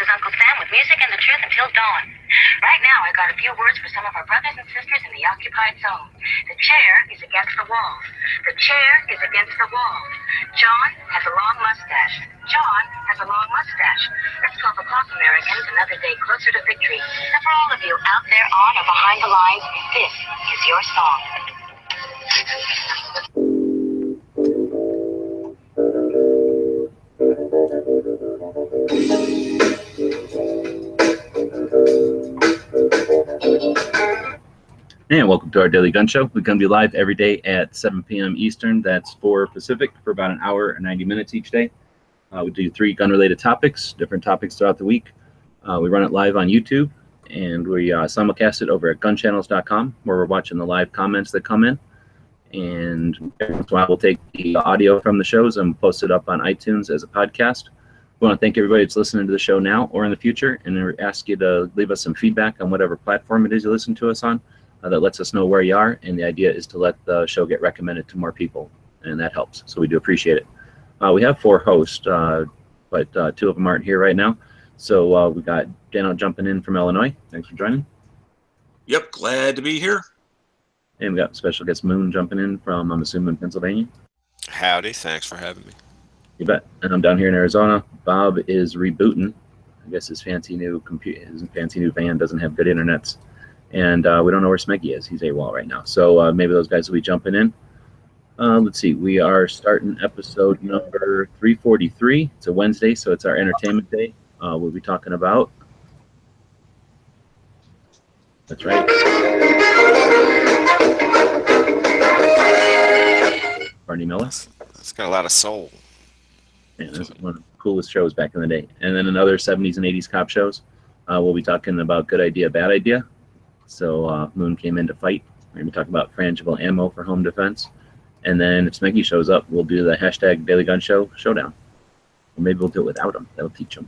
Uncle Sam with music and the truth until dawn. Right now, I got a few words for some of our brothers and sisters in the occupied zone. The chair is against the wall. The chair is against the wall. John has a long mustache. John has a long mustache. Let's call the clock Americans another day closer to victory. And for all of you out there on or behind the lines, this is your song. And welcome to our Daily Gun Show. We come to you live every day at 7 p.m. Eastern. That's 4 Pacific for about an hour and 90 minutes each day. We do 3 gun-related topics, different topics throughout the week. We run it live on YouTube, and we simulcast it over at gunchannels.com, where we're watching the live comments that come in. And every once in a while, we'll take the audio from the shows and post it up on iTunes as a podcast. We want to thank everybody that's listening to the show now or in the future, and ask you to leave us some feedback on whatever platform it is you listen to us on. That lets us know where you are, and the idea is to let the show get recommended to more people, and that helps. So we do appreciate it. We have 4 hosts, but 2 of them aren't here right now. So we got Dano jumping in from Illinois. Thanks for joining. Yep, glad to be here. And we got special guest Moon jumping in from, I'm assuming, Pennsylvania. Howdy, thanks for having me. You bet. And I'm down here in Arizona. Bob is rebooting. I guess his fancy new van doesn't have good internets. And we don't know where Smeggy is. He's AWOL right now. So maybe those guys will be jumping in. Let's see. We are starting episode number 343. It's a Wednesday, so it's our entertainment day. We'll be talking about... That's right. Barney Miller. That's got a lot of soul. Yeah, that's one of the coolest shows back in the day. And then another 70s and 80s cop shows. We'll be talking about Good Idea, Bad Idea. So Moon came in to fight. We're going to be talking about frangible ammo for home defense. And then if Smeggy shows up, we'll do the hashtag Daily Gun Show showdown. Or maybe we'll do it without him. That'll teach him.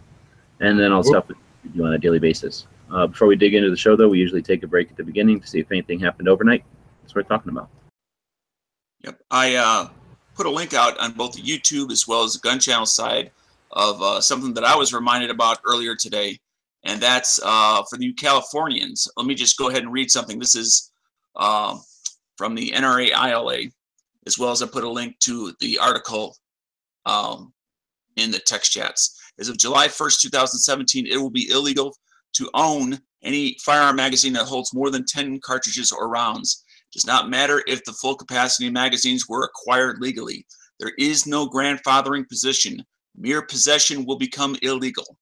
And then all stuff we do on a daily basis. Before we dig into the show, though, we usually take a break at the beginning to see if anything happened overnight. That's what we're talking about. Yep, I put a link out on both the YouTube as well as the Gun Channel side of something that I was reminded about earlier today. And that's for the Californians. Let me just go ahead and read something. This is from the NRA ILA, as well as I put a link to the article in the text chats. As of July 1st, 2017, it will be illegal to own any firearm magazine that holds more than 10 cartridges or rounds. It does not matter if the full capacity magazines were acquired legally. There is no grandfathering position. Mere possession will become illegal.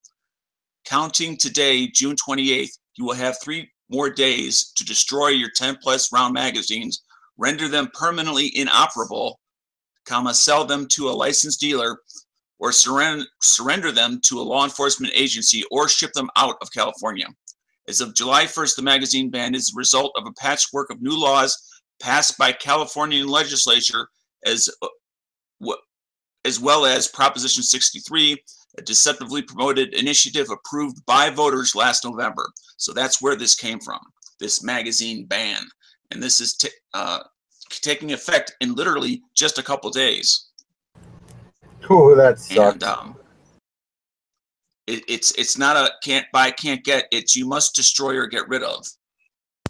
Counting today, June 28th, you will have 3 more days to destroy your 10-plus round magazines, render them permanently inoperable, sell them to a licensed dealer, or surrender them to a law enforcement agency, or ship them out of California. As of July 1st, the magazine ban is the result of a patchwork of new laws passed by Californian legislature, as well as Proposition 63, a deceptively promoted initiative approved by voters last November. So that's where this came from, this magazine ban. And this is taking effect in literally just a couple days. Oh, that sucks. And it's not a can't buy, can't get. It's you must destroy or get rid of.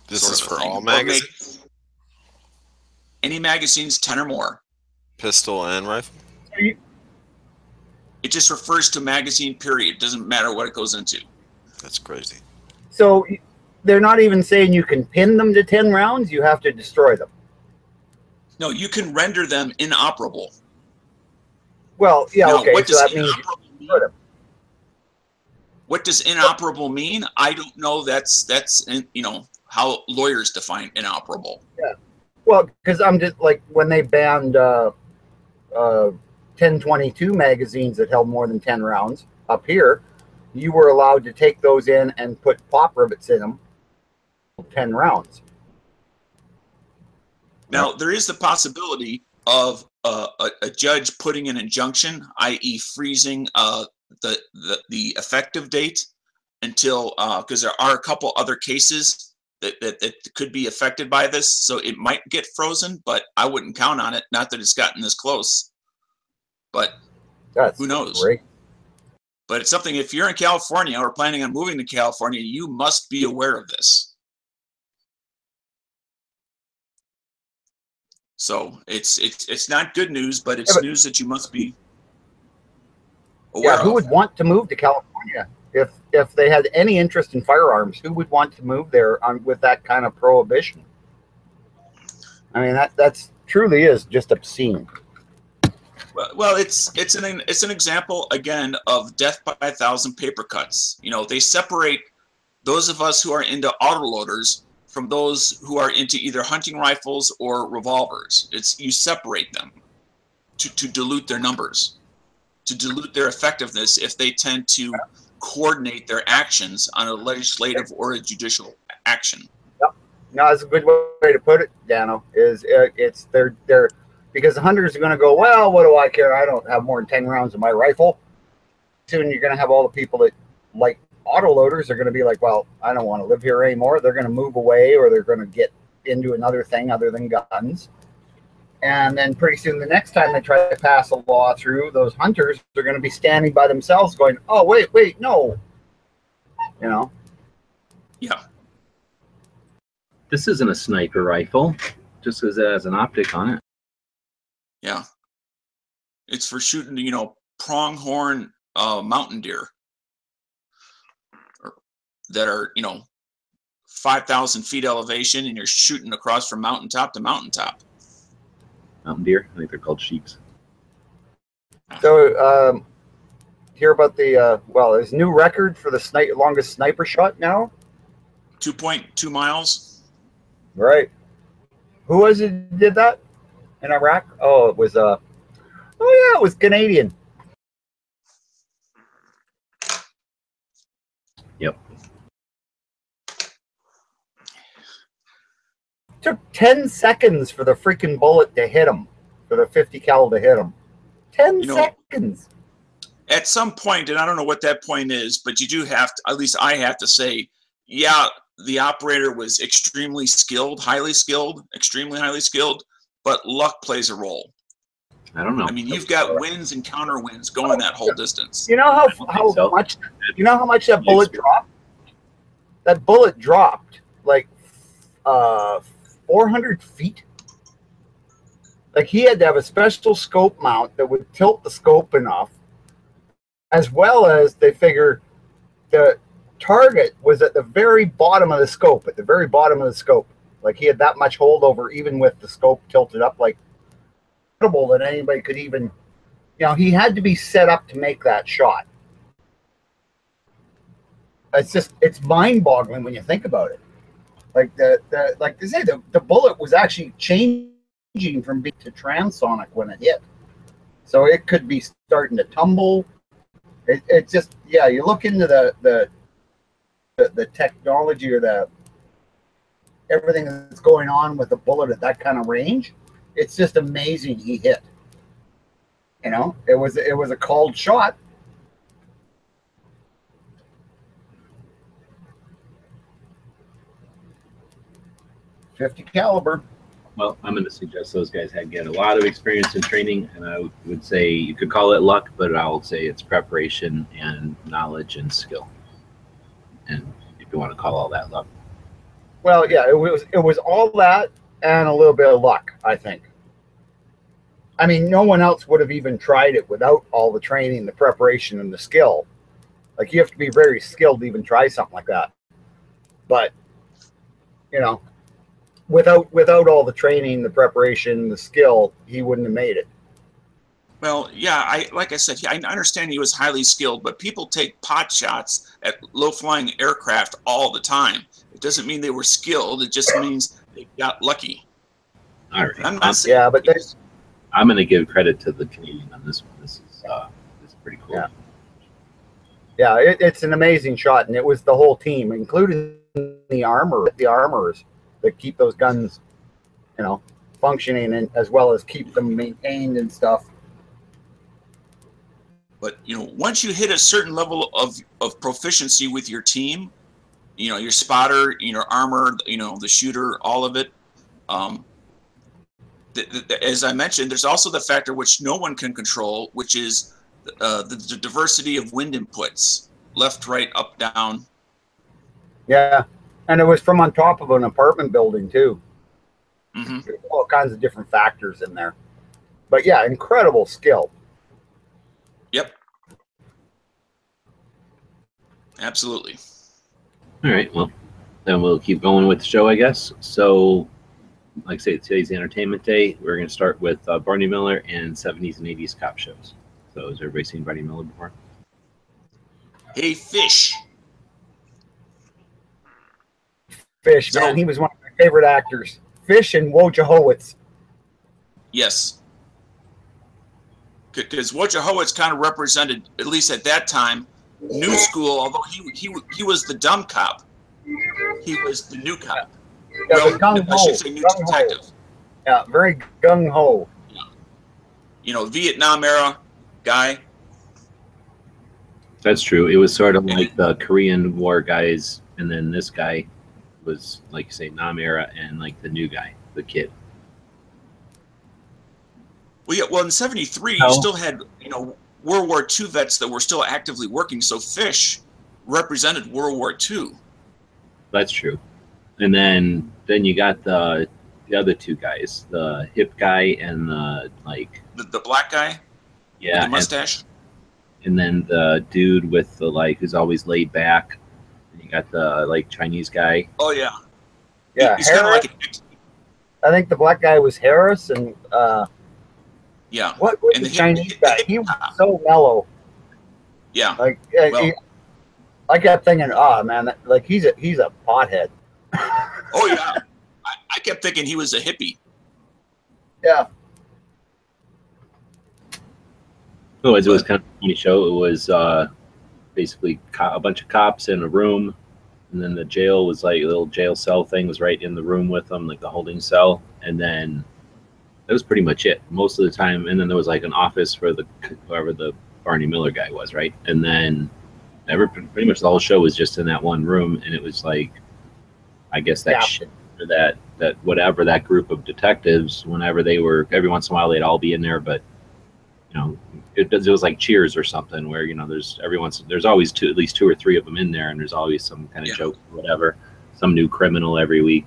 This is for all magazines? Any magazines, 10 or more. Pistol and rifle? It just refers to magazine, period. It doesn't matter what it goes into. That's crazy. So they're not even saying you can pin them to 10 rounds? You have to destroy them. No, you can render them inoperable. Well, yeah, now, okay. What so that means you destroy them. What does inoperable mean? I don't know. That's how lawyers define inoperable. Yeah. Well, because I'm just like when they banned 1022 magazines that held more than 10 rounds up here, you were allowed to take those in and put pop rivets in them, 10 rounds. Now, there is the possibility of a judge putting an injunction, i.e. freezing the effective date until, because there are a couple other cases that could be affected by this, so it might get frozen, but I wouldn't count on it, not that it's gotten this close. But who knows? Great. But it's something, if you're in California or planning on moving to California, you must be aware of this. So it's not good news, but it's news that you must be aware of. Who would want to move to California if they had any interest in firearms? Who would want to move there with that kind of prohibition? I mean, that's truly is just obscene. Well, it's an example again of death by 1,000 paper cuts. You know, they separate those of us who are into autoloaders from those who are into either hunting rifles or revolvers. You separate them to dilute their numbers, to dilute their effectiveness if they tend to coordinate their actions on a legislative or a judicial action. Yep. No, that's a good way to put it, Dano. It's they're because the hunters are going to go, well, what do I care? I don't have more than 10 rounds in my rifle. Soon you're going to have all the people that like autoloaders are going to be like, well, I don't want to live here anymore. They're going to move away, or they're going to get into another thing other than guns. And then pretty soon the next time they try to pass a law through, those hunters are going to be standing by themselves going, oh, wait, no. You know? Yeah. This isn't a sniper rifle, just because it has an optic on it. Yeah. It's for shooting, you know, pronghorn mountain deer that are, you know, 5,000 feet elevation, and you're shooting across from mountaintop to mountaintop. Mountain deer? I think they're called sheeps. So, hear about the, his new record for the longest sniper shot now? 2.2 miles. Right. Who was it who did that in Iraq? Oh, it was, it was Canadian. Yep. Took 10 seconds for the freaking bullet to hit him, for the 50 cal to hit him. 10 seconds. At some point, and I don't know what that point is, but you do have to, at least I have to say, yeah, the operator was extremely skilled, extremely highly skilled, but luck plays a role. I don't know. I mean, you've got winds and counter winds going that whole distance. You know how much that bullet dropped? That bullet dropped like 400 feet. Like, he had to have a special scope mount that would tilt the scope enough, as well as they figure the target was at the very bottom of the scope, Like, he had that much holdover, even with the scope tilted up, like, incredible that anybody could even, you know, he had to be set up to make that shot. It's mind-boggling when you think about it. Like like they say, the bullet was actually changing from beat to transonic when it hit, so it could be starting to tumble. It just, yeah. You look into the technology or the everything that's going on with the bullet at that kind of range. It's just amazing he hit. You know, it was a called shot. .50 caliber. Well, I'm going to suggest those guys had get a lot of experience in training, and I would say you could call it luck, but I will say it's preparation and knowledge and skill. And if you want to call all that luck. Well, yeah, it was all that and a little bit of luck, I think. I mean, no one else would have even tried it without all the training, the preparation, and the skill. Like, you have to be very skilled to even try something like that. But, you know, without all the training, the preparation, the skill, he wouldn't have made it. Well, yeah, like I said, I understand he was highly skilled, but people take pot shots at low-flying aircraft all the time. It doesn't mean they were skilled. It just means they got lucky. All right. I'm not saying, but I'm going to give credit to the Canadian on this one. This is pretty cool. Yeah, it's an amazing shot, and it was the whole team, including the armorers that keep those guns, you know, functioning, and as well as keep them maintained and stuff. But, you know, once you hit a certain level of proficiency with your team, you know, your spotter, you know, armor, you know, the shooter, all of it. As I mentioned, there's also the factor which no one can control, which is the diversity of wind inputs, left, right, up, down. Yeah, and it was from on top of an apartment building too. Mm-hmm. All kinds of different factors in there. But yeah, incredible skill. Yep. Absolutely. All right, well, then we'll keep going with the show, I guess. So, like I say, today's Entertainment Day. We're going to start with Barney Miller and 70s and 80s cop shows. So, has everybody seen Barney Miller before? Hey, Fish. Fish, So- man, he was one of my favorite actors. Fish and Wojciechowicz. Yes. Because Wojciechowicz kind of represented, at least at that time, new school. Although he was the dumb cop, he was the new cop. Yeah, Well, the gung-ho, I should say new gung-ho. detective. Yeah, very gung ho. You know, Vietnam era guy. That's true. It was sort of like the Korean War guys, and then this guy was, like you say, Nam era, and like the new guy, the kid. Well, yeah. Well, in '73, No. you still had World War II vets that were still actively working. So Fish represented World War II. That's true. And then you got the other two guys, the hip guy and the like. The black guy Yeah, with the mustache. and then the dude with the like who's always laid back. And you got the like Chinese guy. Oh yeah. Yeah, He's kind of Harris. like I think the black guy was Harris, and yeah. what was And the the Chinese hip- guy? the He hip was cop. so mellow. Yeah. Like, Well- I kept thinking, oh man, like he's a pothead. Oh yeah. I kept thinking he was a hippie. Yeah, Otherwise, it was kind of a funny show. It was basically a bunch of cops in a room, and then the jail was like a little jail cell thing was right in the room with them, like the holding cell, and then that was pretty much it most of the time. And then there was like an office for whoever the Barney Miller guy was, right? And then pretty much the whole show was just in that one room, and it was like, I guess that Yeah. shit, or that whatever that group of detectives, whenever they were, every once in a while they'd all be in there, but it was like Cheers or something where there's always at least two or three of them in there, and there's always some kind of Yeah. joke or whatever, some new criminal every week.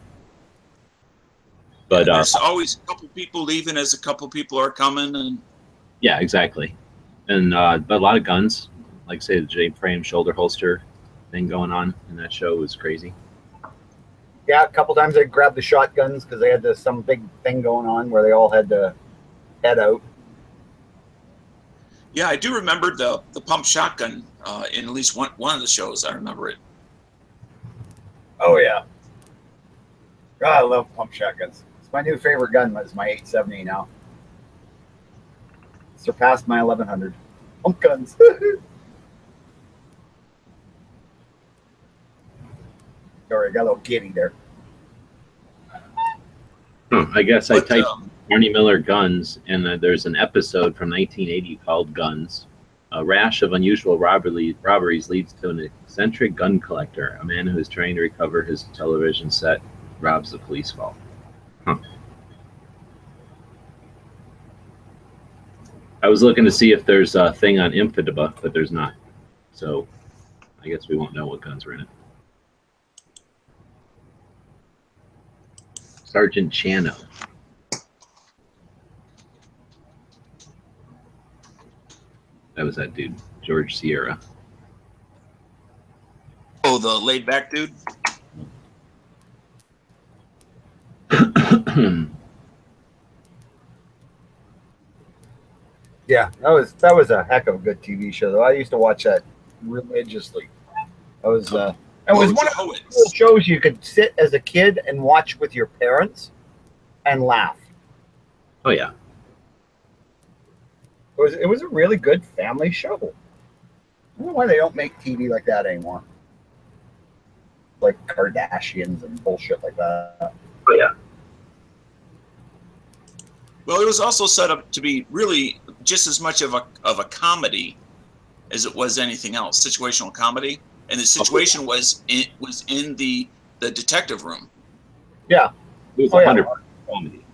But There's always a couple people leaving as a couple people are coming, and yeah, exactly. And but a lot of guns, like say the J-frame shoulder holster thing going on in that show was crazy. yeah. A couple times they grabbed the shotguns because they had some big thing going on where they all had to head out. yeah, I do remember the pump shotgun in at least one of the shows. I remember it. Oh yeah. God, I love pump shotguns. It's my new favorite gun. It's my 870 now. Surpassed my 1100. Pump guns. Sorry, I got a little giddy there. I guess I But, typed Barney Miller guns, and there's an episode from 1980 called Guns. A rash of unusual robberies leads to an eccentric gun collector, a man who is trying to recover his television set, robs the police vault. Huh. I was looking to see if there's a thing on Infidaba, but there's not. So I guess we won't know what guns were in it. Sergeant Chano. That was that dude, George Sierra. Oh, the laid back dude. Yeah, that was a heck of a good TV show, though. I used to watch that religiously. It was one of Wojciechowicz. those shows you could sit as a kid and watch with your parents and laugh. Oh yeah. It was a really good family show. I don't know why they don't make TV like that anymore. Like Kardashians and bullshit like that. Oh yeah. Well, it was also set up to be really just as much of a comedy as it was anything else, situational comedy. And the situation was in the detective room. Yeah. It was Oh, yeah. 100% comedy.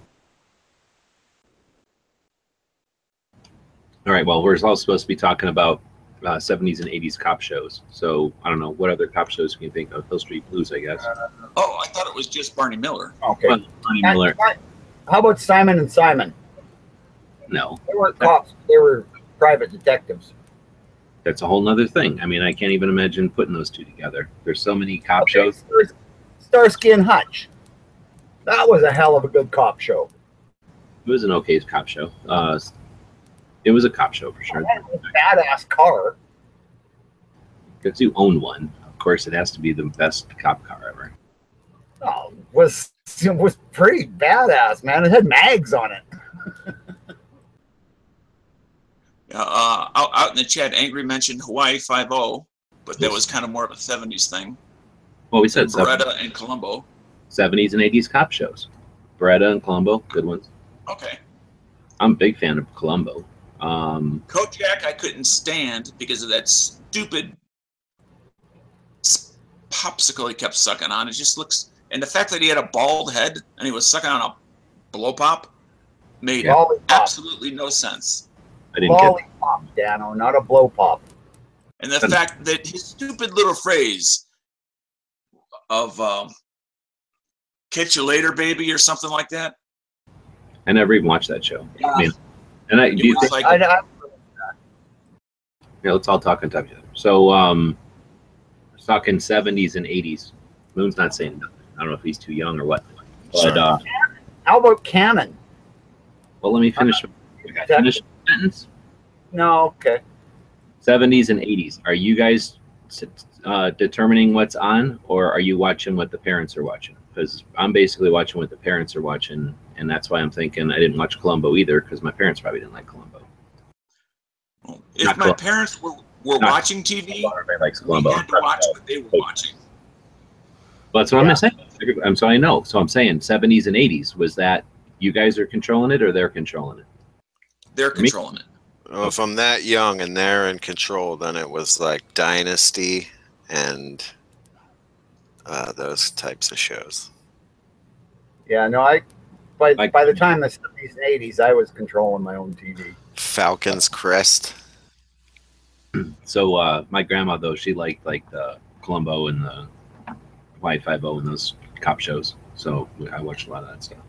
All right. Well, we're also supposed to be talking about 70s and 80s cop shows. So I don't know what other cop shows can you think of. Hill Street Blues, I guess. Oh, I thought it was just Barney Miller. Okay. Well, Barney Miller. How about Simon and Simon? No, They weren't cops. They were private detectives. that's a whole nother thing. I mean, I can't even imagine putting those two together. There's so many cop shows. Starsky and Hutch. That was a hell of a good cop show. It was an okay cop show. It was a cop show for sure. Badass car. Because you own one, of course, it has to be the best cop car ever. Oh, it was pretty badass, man. It had mags on it. Out in the chat, Angry mentioned Hawaii 5-0, but that was kind of more of a 70s thing. Well, we said Beretta and Columbo. 70s and 80s cop shows. Beretta and Columbo, good ones. Okay. I'm a big fan of Columbo. Kojak I couldn't stand because of that stupid popsicle he kept sucking on. It just looks, and the fact that he had a bald head and he was sucking on a blow pop made absolutely no sense. I didn't get Lollipop, Dano, not a blow pop. And the fact that his stupid little phrase of "catch you later, baby" or something like that. I never even watched that show. Yeah. I mean, and I do you think, I yeah, let's all talk on top of each other. So, we're talking 70s and 80s. Moon's not saying nothing. I don't know if he's too young or what. But how about Cannon? well, let me finish. Finish the sentence. No, okay. 70s and 80s. Are you guys determining what's on, or are you watching what the parents are watching? Because I'm basically watching what the parents are watching, and that's why I'm thinking I didn't watch Columbo either, because my parents probably didn't like Columbo. Well, if my parents were watching TV, everybody likes we Columbo. had to watch what they were watching. Well, that's what I'm saying. So I know. So I'm saying 70s and 80s. Was that you guys are controlling it, or they're controlling it? They're controlling it. Well, if I'm that young and they're in control, then it was like Dynasty and those types of shows. Yeah, no, by the time the 70s and 80s, I was controlling my own TV. Falcon's Crest. So my grandma, though, she liked like the Columbo and the Hawaii 5-0 and those cop shows. So I watched a lot of that stuff.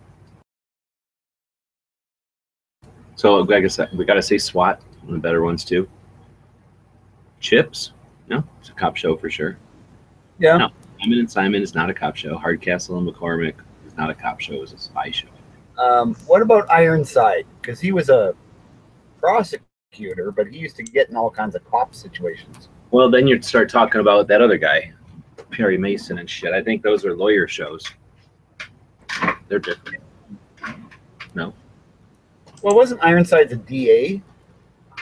So I guess we got to say SWAT, one of the better ones too. Chips, no, it's a cop show for sure. Yeah. No, Simon and Simon is not a cop show. Hardcastle and McCormick is not a cop show. It's a spy show. What about Ironside? Because he was a prosecutor, but he used to get in all kinds of cop situations. Well, then you'd start talking about that other guy, Perry Mason and shit. I think those are lawyer shows. They're different. No. Well, wasn't Ironsides a DA?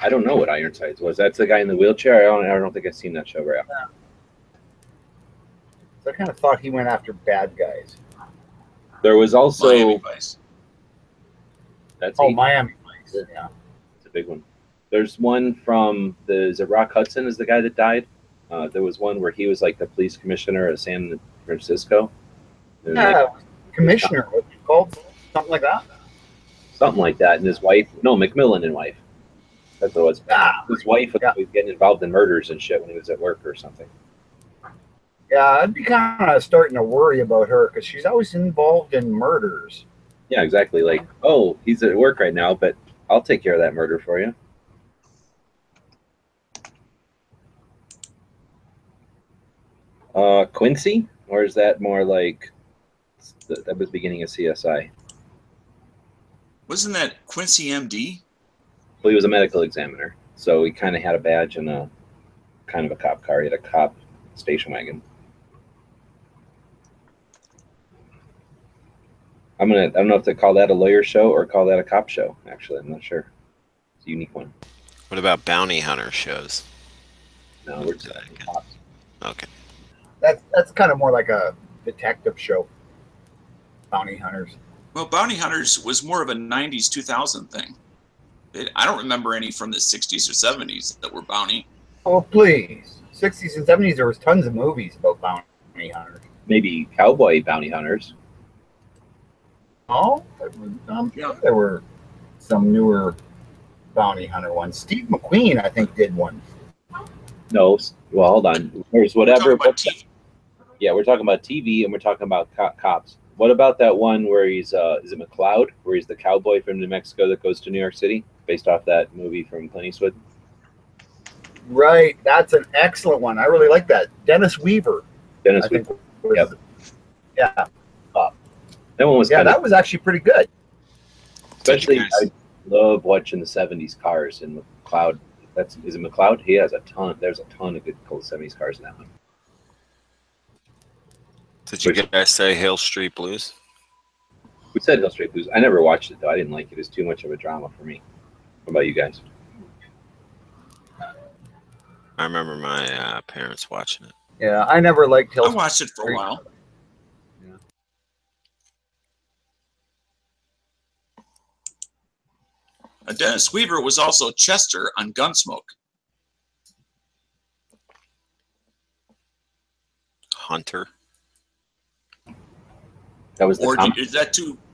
I don't know what Ironsides was. That's the guy in the wheelchair. I don't think I've seen that show very often. Yeah. So I kind of thought he went after bad guys. There was also Miami Vice. That's Miami Vice. Yeah, it's a big one. There's one from is it Rock Hudson is the guy that died? There was one where he was like the police commissioner of San Francisco. And commissioner, what you called something like that. Something like that, and his wife, no, McMillan and wife. That's what it was. His wife was getting involved in murders and shit when he was at work or something. Yeah, I'd be kind of starting to worry about her because she's always involved in murders. Yeah, exactly. Like, oh, he's at work right now, but I'll take care of that murder for you. Quincy, or is that more like that was beginning of CSI? Wasn't that Quincy MD? Well, he was a medical examiner, so he kind of had a badge and a kind of a cop car. He had a cop station wagon. I don't know if they call that a lawyer show or call that a cop show. Actually, I'm not sure. It's a unique one. What about bounty hunter shows? No, we're just cops. Okay. That's kind of more like a detective show. Bounty hunters. Well, Bounty Hunters was more of a 90s, 2000 thing. I don't remember any from the 60s or 70s that were bounty. Oh, please. 60s and 70s, there was tons of movies about bounty hunters. Maybe cowboy bounty hunters. Oh, I'm sure there were some newer bounty hunter one. Steve McQueen, I think, did one. No, well, hold on. There's whatever. We're talking about TV. Yeah, we're talking about TV and we're talking about cops. What about that one where he's is it McLeod, where he's the cowboy from New Mexico that goes to New York City, based off that movie from Clint Eastwood? Right, that's an excellent one. I really like that. Dennis Weaver. Dennis I think. Weaver. Yep. Yeah. That one was that was actually pretty good. Especially, I love watching the '70s cars in McLeod. Is it McLeod? He has a ton. There's a ton of good cool '70s cars in that one. Did you guys say Hill Street Blues? We said Hill Street Blues. I never watched it though. I didn't like it. It was too much of a drama for me. What about you guys? I remember my parents watching it. Yeah, I never liked Hill. I watched it for a while. Yeah. Dennis Weaver was also Chester on Gunsmoke. Hunter. That was the or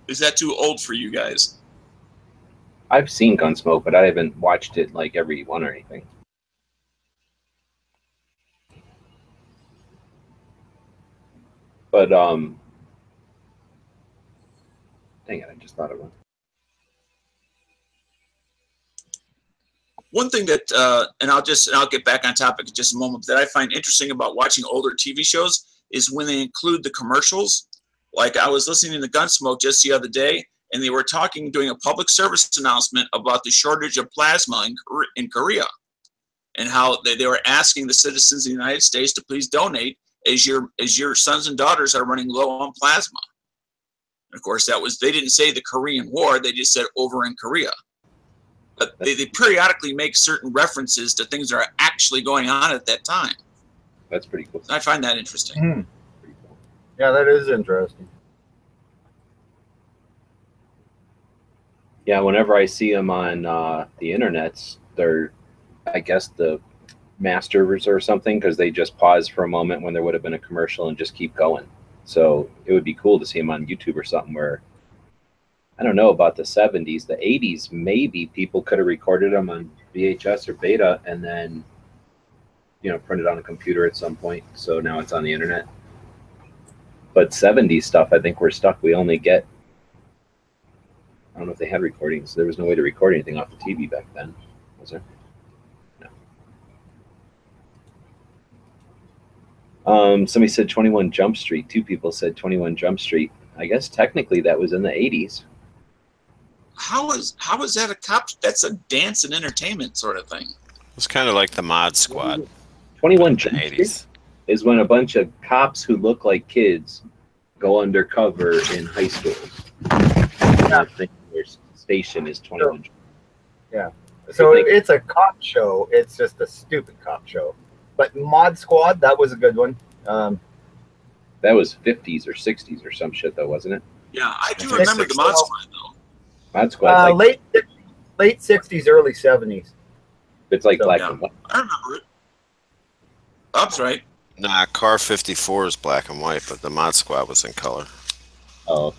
is that too old for you guys? I've seen Gunsmoke, but I haven't watched it like every one or anything. But dang it, I just thought of one. One thing that, and I'll get back on topic in just a moment, that I find interesting about watching older TV shows is when they include the commercials. Like I was listening to Gunsmoke just the other day, and they were doing a public service announcement about the shortage of plasma in Korea, and how they were asking the citizens of the United States to please donate as your sons and daughters are running low on plasma. And of course, they didn't say the Korean War; they just said over in Korea. But they periodically make certain references to things that are actually going on at that time. That's pretty cool. I find that interesting. Mm-hmm. Pretty cool. Yeah, that is interesting. Yeah, whenever I see them on the internets, they're, I guess, the masters or something, because they just pause for a moment when there would have been a commercial and just keep going. So it would be cool to see them on YouTube or something where, I don't know about the 70s, the 80s, maybe people could have recorded them on VHS or Beta and then, printed on a computer at some point. So now it's on the internet. But 70s stuff, I think we're stuck. We only get, I don't know if they had recordings. There was no way to record anything off the TV back then, was there? No. Somebody said 21 Jump Street. Two people said 21 Jump Street. I guess technically that was in the 80s. How is that a cop? That's a dance and entertainment sort of thing. It's kind of like the Mod Squad. 21 Jump Street is when a bunch of cops who look like kids go undercover in high schools. I think their station is 21 Jump Street. Yeah. So it's a cop show. It's just a stupid cop show. But Mod Squad, that was a good one. That was 50s or 60s or some shit, though, wasn't it? Yeah, I do remember the Mod Squad, though. Mod Squad, late 60s, early 70s. It's like black and white. I remember it. That's right. Nah, Car 54 is black and white, but the Mod Squad was in color. Oh. Okay.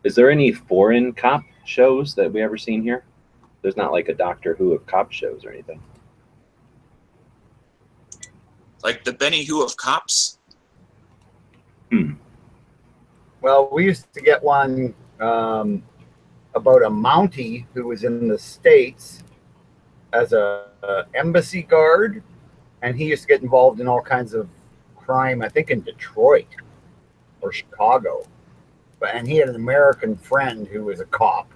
Is there any foreign cop shows that we ever seen here? There's not like a Doctor Who of cop shows or anything. Like the Benny Who of cops? Well, we used to get one about a Mountie who was in the States as a embassy guard, and he used to get involved in all kinds of crime, I think in Detroit or Chicago. And he had an American friend who was a cop,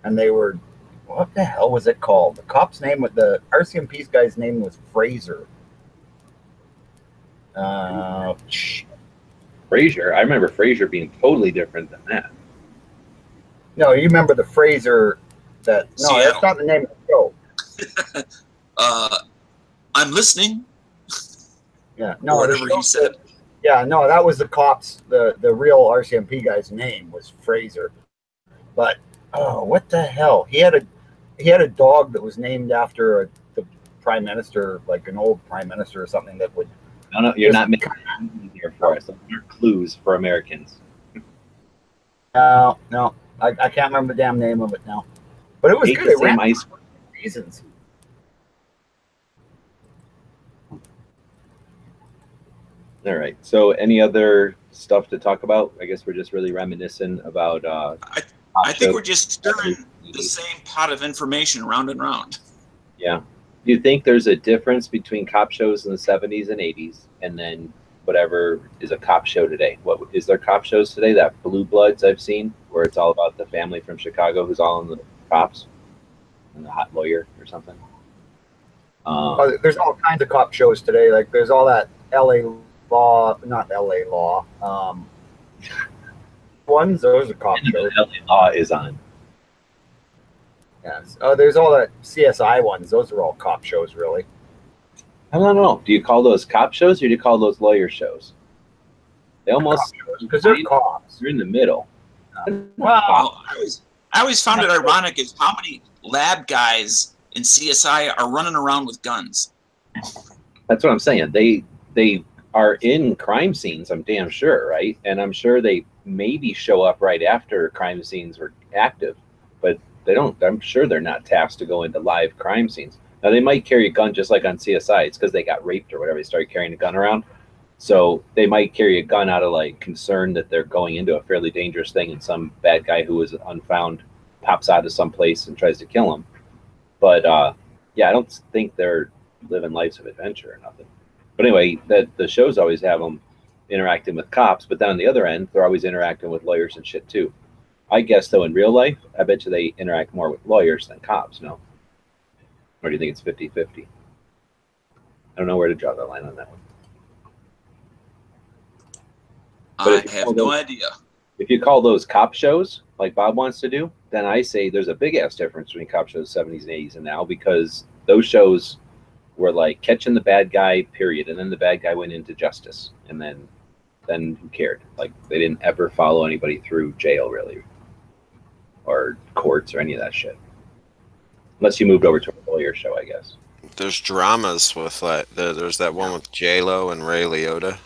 and they were, what the hell was it called? The cop's name, the RCMP's guy's name was Fraser. Frasier. I remember Frasier being totally different than that. No, you remember the Fraser that? No, Seattle. That's not the name of the show. I'm listening. Yeah, no, whatever he said. Yeah, no, that was the cops. The real RCMP guy's name was Fraser. But what the hell? He had a dog that was named after the prime minister, like an old prime minister or something that would. No, you're not making it easier for us. Those are clues for Americans. No. I can't remember the damn name of it now. But it was Hate good. the It ran same ice. seasons. All right. So, any other stuff to talk about? I guess we're just really reminiscing about. I think we're just stirring the same pot of information round and round. Yeah. Do you think there's a difference between cop shows in the 70s and 80s, and then whatever is a cop show today? What is there cop shows today? That Blue Bloods I've seen, where it's all about the family from Chicago who's all in the cops and the hot lawyer or something. There's all kinds of cop shows today. Like there's all that LA Law, not LA Law. Ones, those are cop shows. LA Law is on. Yes. There's all that CSI ones. Those are all cop shows, really. I don't know. Do you call those cop shows or do you call those lawyer shows? They almost because they're cops. They're in the middle. Wow. I always found it ironic is how many lab guys in CSI are running around with guns. That's what I'm saying. They are in crime scenes, I'm damn sure, right? And I'm sure they maybe show up right after crime scenes were active, but they don't. I'm sure they're not tasked to go into live crime scenes. Now they might carry a gun just like on CSI. It's because they got raped or whatever. They started carrying a gun around. So they might carry a gun out of like concern that they're going into a fairly dangerous thing and some bad guy who is unfound pops out of some place and tries to kill them. But yeah, I don't think they're living lives of adventure or nothing. But anyway, the shows always have them interacting with cops, but then on the other end, they're always interacting with lawyers and shit too. I guess though in real life, I bet you they interact more with lawyers than cops, no? Or do you think it's 50-50? I don't know where to draw the line on that one. I have no idea. If you call those cop shows, like Bob wants to do, then I say there's a big ass difference between cop shows 70s and 80s and now, because those shows were like catching the bad guy, period, and then the bad guy went into justice, and then who cared? Like they didn't ever follow anybody through jail really, or courts or any of that shit, unless you moved over to a lawyer show, I guess. There's dramas with like there's that one with J-Lo and Ray Liotta.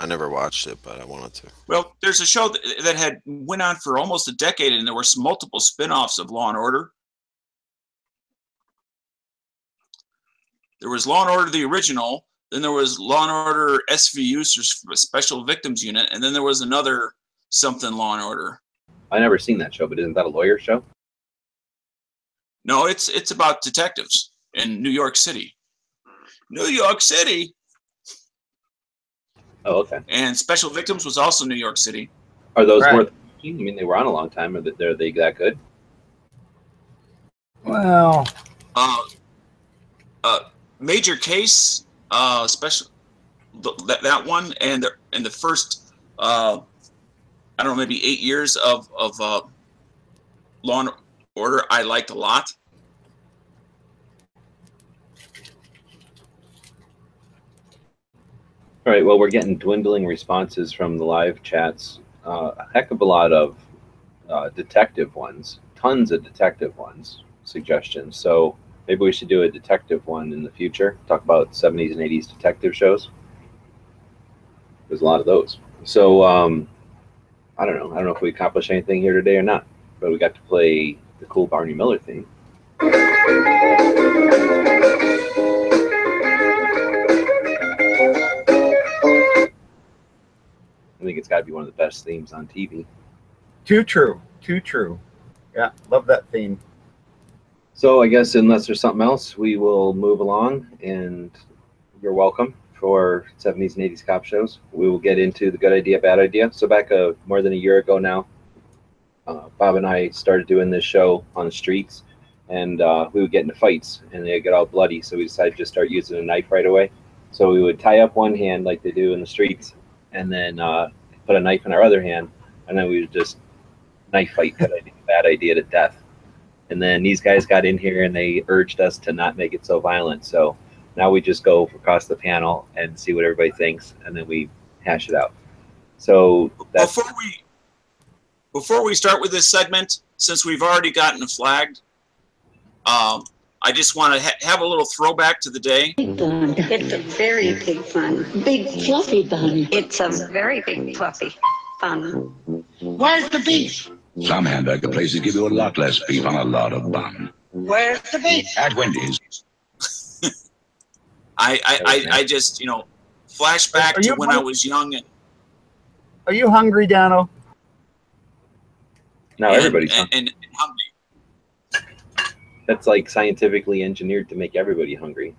I never watched it, but I wanted to. Well, there's a show that had went on for almost a decade, and there were multiple spin-offs of Law and Order. There was Law and Order the original, then there was Law and Order SVU, Special Victims Unit, and then there was another something Law and Order. I never seen that show, but isn't that a lawyer show? No, it's about detectives in New York City. New York City. Oh, okay. And Special Victims was also New York City. Are those worth watching? I mean, they were on a long time. Are they that good? Well, Major Case, special that one, and the first I don't know, maybe 8 years of Law and Order I liked a lot. All right, well, we're getting dwindling responses from the live chats. A heck of a lot of detective ones, tons of detective ones, suggestions. So maybe we should do a detective one in the future, talk about 70s and 80s detective shows. There's a lot of those. So I don't know if we accomplished anything here today or not, but we got to play the cool Barney Miller theme. I think it's got to be one of the best themes on TV. Too true. Too true. Yeah, love that theme. So I guess unless there's something else, we will move along, and you're welcome for 70s and 80s cop shows. We will get into the good idea, bad idea. So back more than a year ago now, Bob and I started doing this show on the streets, and we would get into fights, and they'd get all bloody, so we decided to just start using a knife right away. So we would tie up one hand like they do in the streets, and then put a knife in our other hand, and then we would just knife fight good idea, bad idea to death. And then these guys got in here and they urged us to not make it so violent. So now we just go across the panel and see what everybody thinks, and then we hash it out. So that's before we start with this segment, since we've already gotten flagged, I just want to have a little throwback to the day. Big bun. It's a very big bun. Big fluffy bun. It's a very big fluffy bun. Where's the beef? Some hamburger places give you a lot less beef on a lot of bun. Where's the beef? At Wendy's. I just, flash back to when I was young. Are you hungry, Dano? Now everybody's hungry. And hungry. That's like scientifically engineered to make everybody hungry.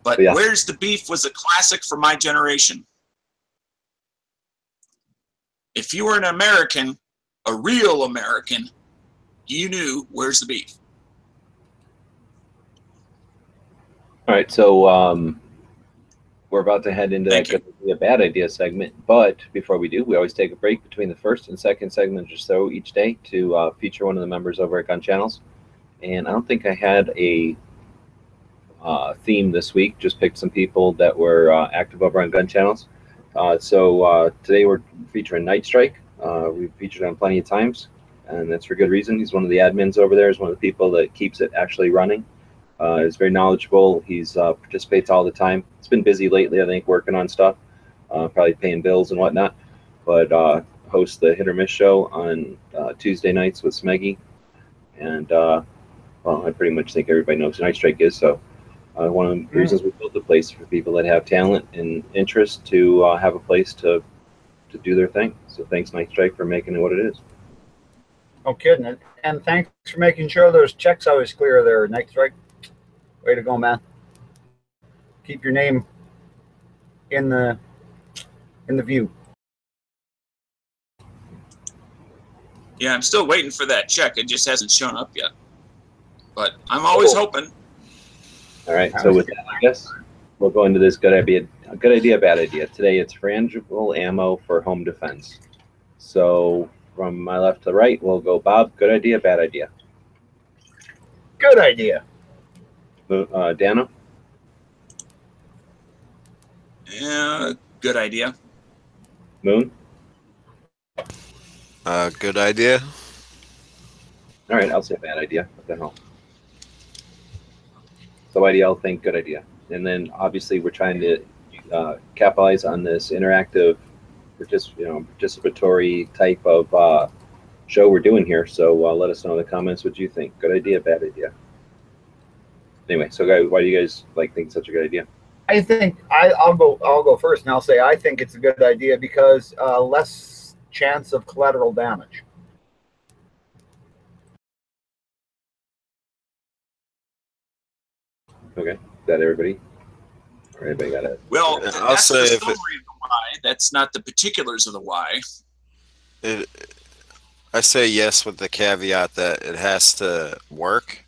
But yeah. Where's the Beef was a classic for my generation. If you were an American, a real American, you knew Where's the Beef. All right, so we're about to head into that good idea, bad idea segment. But before we do, we always take a break between the first and second segment or so each day to feature one of the members over at Gun Channels. And I don't think I had a theme this week. Just picked some people that were active over on Gun Channels. So today we're featuring Nightstryke. We've featured on plenty of times, and that's for good reason. He's one of the admins over there. He's one of the people that keeps it actually running. He's very knowledgeable. He's participates all the time. It's been busy lately, I think, working on stuff, probably paying bills and whatnot. But hosts the Hit or Miss show on Tuesday nights with Smeggy. And well, I pretty much think everybody knows who Nightstryke is. So one of the reasons we built the place for people that have talent and interest to have a place to do their thing. So thanks, Nightstryke, for making it what it is. No kidding. And thanks for making sure those checks always clear there, Nightstryke. Way to go, man. Keep your name in the view. Yeah, I'm still waiting for that check. It just hasn't shown up yet. But I'm always hoping. All right, so with that, I guess we'll go into this good idea, bad idea. Today it's frangible ammo for home defense. So from my left to right, we'll go Bob. Good idea, bad idea. Good idea. Dano? Yeah, good idea. Moon? Good idea. All right, I'll say bad idea. What the hell? So IDL think good idea. And then obviously we're trying to capitalize on this interactive, participatory type of show we're doing here. So let us know in the comments what you think. Good idea, bad idea. Anyway, so guys, why do you guys think it's such a good idea? I think I'll go first, and I'll say I think it's a good idea because less chance of collateral damage. Okay, is that everybody? Or everybody got it? Well, I'll that's say the if summary of the why. That's not the particulars of the why. I say yes with the caveat that it has to work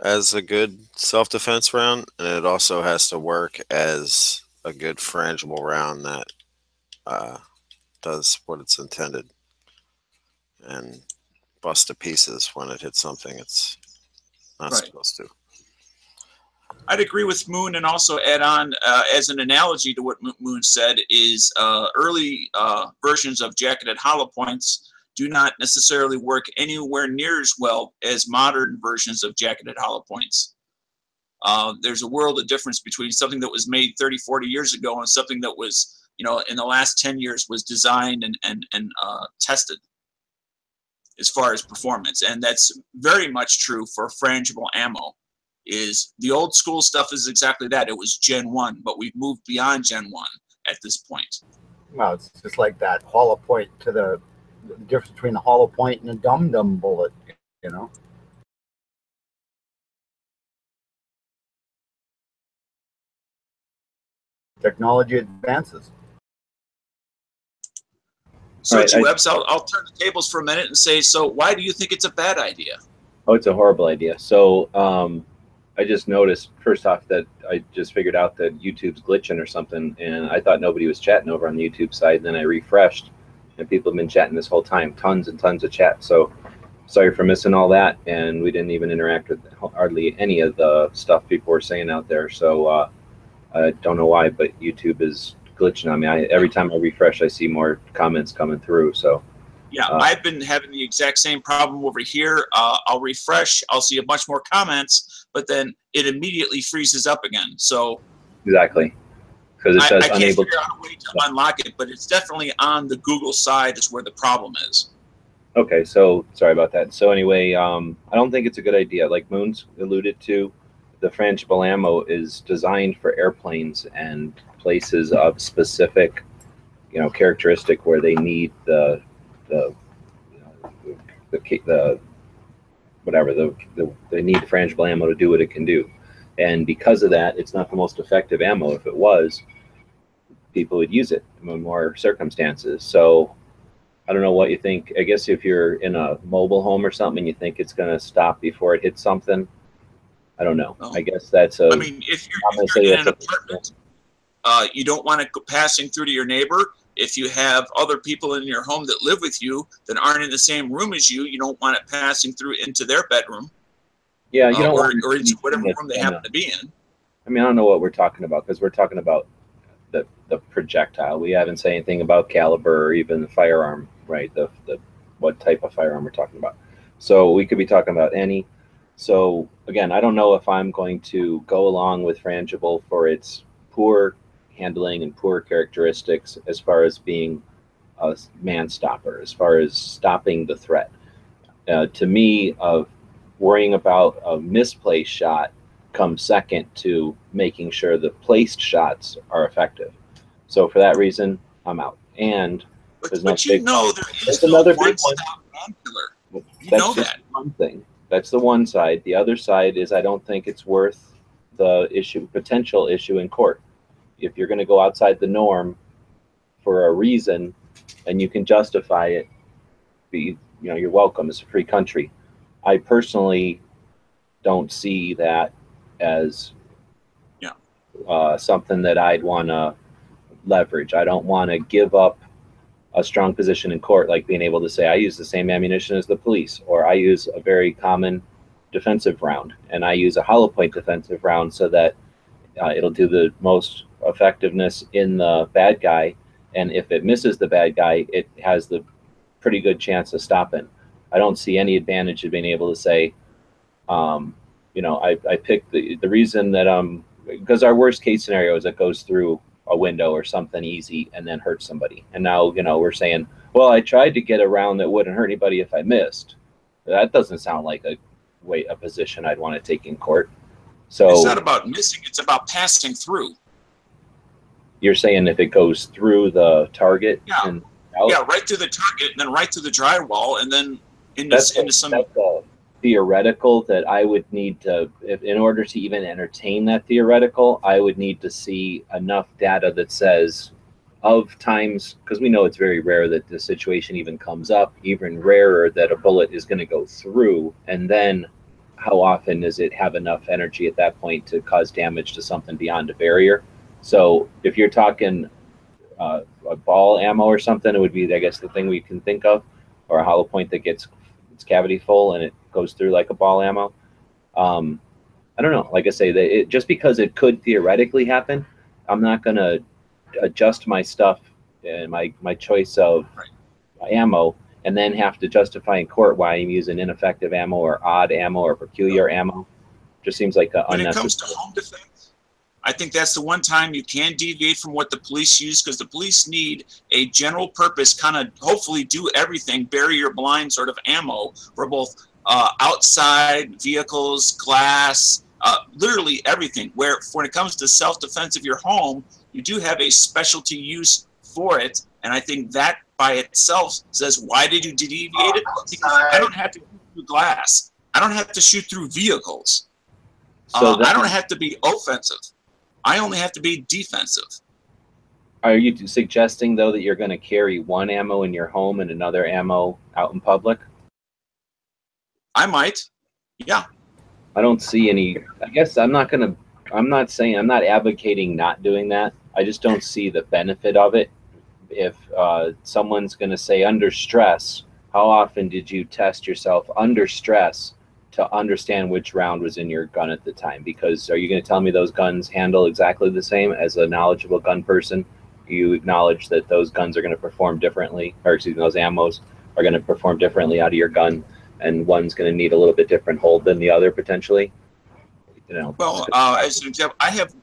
as a good self-defense round, and it also has to work as a good frangible round that does what it's intended and bust to pieces when it hits something it's not supposed to. I'd agree with Moon and also add on as an analogy to what Moon said is early versions of jacketed hollow points do not necessarily work anywhere near as well as modern versions of jacketed hollow points. There's a world of difference between something that was made 30, 40 years ago and something that was, in the last 10 years was designed and tested as far as performance. And that's very much true for frangible ammo. Is the old school stuff is exactly that. It was Gen 1, but we've moved beyond Gen 1 at this point. Well, it's just like that hollow point to the difference between a hollow point and a dum-dum bullet, Technology advances. So, Webbs, I'll turn the tables for a minute and say, so why do you think it's a bad idea? Oh, it's a horrible idea. So I just noticed, first off, that I just figured out that YouTube's glitching or something, and I thought nobody was chatting over on the YouTube side, and then I refreshed, and people have been chatting this whole time, tons and tons of chat. So sorry for missing all that, and we didn't even interact with hardly any of the stuff people were saying out there. So I don't know why, but YouTube is glitching on me. Every time I refresh, I see more comments coming through. So yeah, I've been having the exact same problem over here. I'll refresh, I'll see a bunch more comments, but then it immediately freezes up again. So exactly. because it says I can't unable. figure out a way to unlock it, but it's definitely on the Google side is where the problem is. Okay, so sorry about that. So anyway, I don't think it's a good idea. Like Moons alluded to, the frangible ammo is designed for airplanes and places of specific, characteristic where they need the whatever they need the frangible ammo to do what it can do, and because of that, it's not the most effective ammo. If it was, people would use it in more circumstances. So I don't know what you think. I guess if you're in a mobile home or something, you think it's going to stop before it hits something. I don't know. Oh. I guess that's a. I mean, if you're in an apartment, you don't want it passing through to your neighbor. If you have other people in your home that live with you that aren't in the same room as you, you don't want it passing through into their bedroom. Yeah, you don't or want into whatever room they happen to be in. I mean, I don't know what we're talking about because we're talking about the projectile. We haven't said anything about caliber or even the firearm, right? The what type of firearm we're talking about. So we could be talking about any. So again, I don't know if I'm going to go along with frangible for its poor handling and poor characteristics as far as being a man stopper, as far as stopping the threat. To me, of worrying about a misplaced shot comes second to making sure the placed shots are effective. So for that reason, I'm out. And there's but you know there is no another big one-stop man killer. You know that. One thing. That's the one side. The other side is I don't think it's worth the potential issue in court. If you're going to go outside the norm for a reason and you can justify it, you're welcome. It's a free country. I personally don't see that as something that I'd want to leverage. I don't want to give up a strong position in court, like being able to say I use the same ammunition as the police, or I use a very common defensive round, and I use a hollow point defensive round so that it'll do the most effectiveness in the bad guy, and if it misses the bad guy, it has the pretty good chance of stopping. I don't see any advantage of being able to say, I picked the reason that because our worst case scenario is it goes through a window or something easy and then hurt somebody. And now, we're saying, well, I tried to get a round that wouldn't hurt anybody if I missed. That doesn't sound like a position I'd want to take in court. So it's not about missing, it's about passing through. You're saying if it goes through the target and out? Yeah, right through the target and then right through the drywall and then into some. That's a theoretical that I would need to, in order to even entertain that theoretical, I would need to see enough data that says of times, because we know it's very rare that the situation even comes up, even rarer that a bullet is going to go through, and then how often does it have enough energy at that point to cause damage to something beyond a barrier. So if you're talking a ball ammo or something, it would be, I guess, the thing we can think of, or a hollow point that gets its cavity full and it goes through like a ball ammo. I don't know. Like I say, just because it could theoretically happen, I'm not going to adjust my stuff and my choice of ammo and then have to justify in court why I'm using ineffective ammo or odd ammo or peculiar ammo. Just seems like when unnecessary. It comes to home defense, I think that's the one time you can deviate from what the police use, because the police need a general purpose, kind of hopefully do everything, barrier blind sort of ammo for both outside vehicles, glass, literally everything. When it comes to self-defense of your home, you do have a specialty use for it, and I think that by itself says, why did you deviate it? Because I don't have to shoot through glass. I don't have to shoot through vehicles. So I don't have to be offensive. I only have to be defensive. Are you suggesting, though, that you're going to carry one ammo in your home and another ammo out in public? I might. Yeah. I don't see any. I guess I'm not advocating not doing that. I just don't see the benefit of it. If someone's going to say under stress, how often did you test yourself under stress to understand which round was in your gun at the time? Because are you going to tell me those guns handle exactly the same? As a knowledgeable gun person, you acknowledge that those guns are going to perform differently, or excuse me, those ammos are going to perform differently out of your gun, and one's going to need a little bit different hold than the other potentially. You know. Well, as an example, I have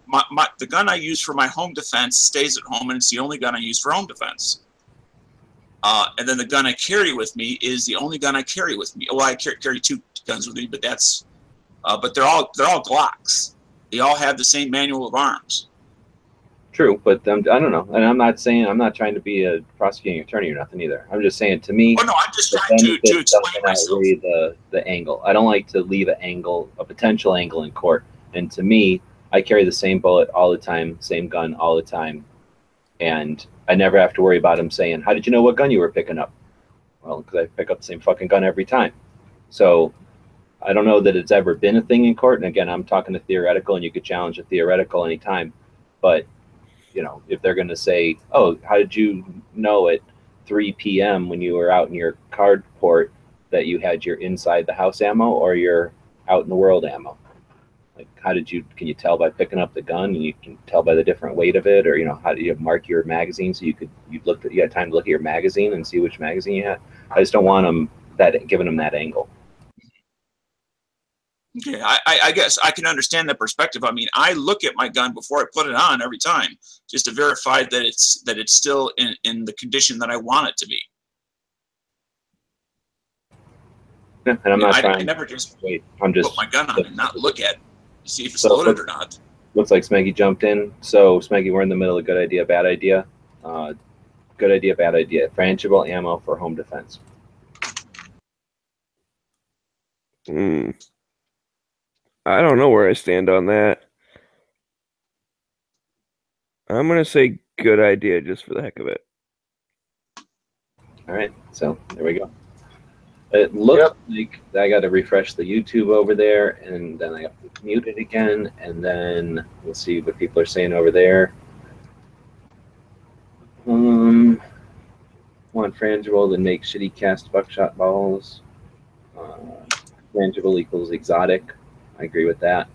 the gun I use for my home defense stays at home, and it's the only gun I use for home defense. And then the gun I carry with me is the only gun I carry with me. Well, I carry 2 guns with me, but that's but they're all Glocks. They all have the same manual of arms. True, but I don't know, and I'm not trying to be a prosecuting attorney or nothing either. I'm just saying, to me, Oh no, I'm just trying to explain myself. The angle. I don't like to leave a potential angle in court. And to me, I carry the same bullet all the time, same gun all the time, and I never have to worry about him saying, "How did you know what gun you were picking up?" Well, because I pick up the same fucking gun every time. So I don't know that it's ever been a thing in court. And again, I'm talking a theoretical, and you could challenge a theoretical anytime, but you know, if they're going to say, "Oh, how did you know at 3 p.m. when you were out in your carport that you had your inside the house ammo or your out in the world ammo?" Like, can you tell by picking up the gun, and you can tell by the different weight of it, or, you know, how do you mark your magazine so you had time to look at your magazine and see which magazine you had? I just don't want them giving them that angle. Okay, I guess I can understand that perspective. I mean, I look at my gun before I put it on every time, just to verify that it's still in the condition that I want it to be. Yeah, and I'm not trying. I never just wait. I'm just put my gun on and not look at it to see if it's loaded or not. Looks like Smeggy jumped in. So Smeggy, we're in the middle of good idea, bad idea. Good idea, bad idea. Frangible ammo for home defense. I don't know where I stand on that. I'm going to say good idea just for the heck of it. All right, so there we go. It looks like I got to refresh the YouTube over there, and then I have to mute it again, and then we'll see what people are saying over there. Want frangible to make shitty cast buckshot balls. Frangible equals exotic. I agree with that.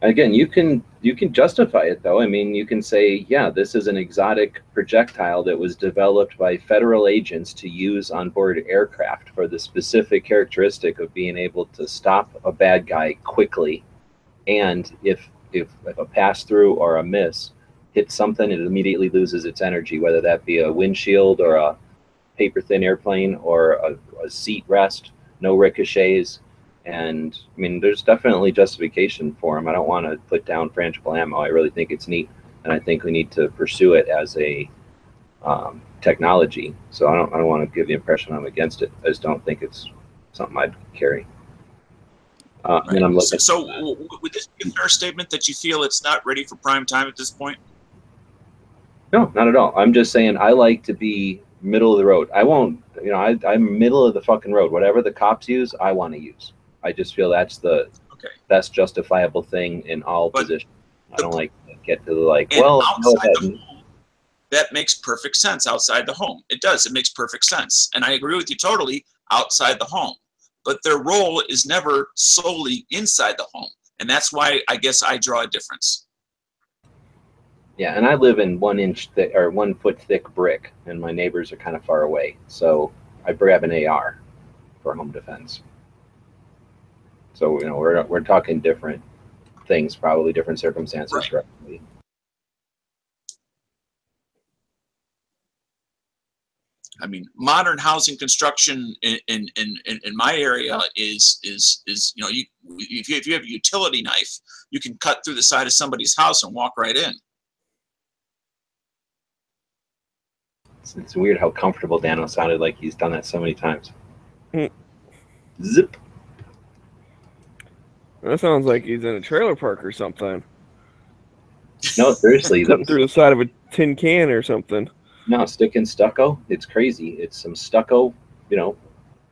Again, you can justify it though. I mean, you can say, yeah, this is an exotic projectile that was developed by federal agents to use on board aircraft for the specific characteristic of being able to stop a bad guy quickly, and if a pass through or a miss hits something, it immediately loses its energy, whether that be a windshield or a paper thin airplane or a seat rest, no ricochets. And I mean, there's definitely justification for them. I don't want to put down frangible ammo. I really think it's neat, and I think we need to pursue it as a technology. So I don't want to give the impression I'm against it. I just don't think it's something I'd carry. Right. And I'm looking. So would this be a fair statement that you feel it's not ready for prime time at this point? No, not at all. I'm just saying I like to be middle of the road. I won't, you know, I'm middle of the fucking road. Whatever the cops use, I want to use. I just feel that's the best justifiable thing in all positions. I don't like to get to the well, that makes perfect sense outside the home. It does. It makes perfect sense. And I agree with you totally outside the home. But their role is never solely inside the home. And that's why I guess I draw a difference. Yeah, and I live in 1 inch thick or 1 foot thick brick, and my neighbors are kind of far away. So I grab an AR for home defense. So, you know, we're talking different things, probably different circumstances. Right. I mean, modern housing construction in my area is you know, if you have a utility knife, you can cut through the side of somebody's house and walk right in. It's weird how comfortable Dano sounded, like he's done that so many times. Zip. That sounds like he's in a trailer park or something. No, seriously. Cutting through the side of a tin can or something. No, sticking stucco. It's crazy. It's some stucco, you know,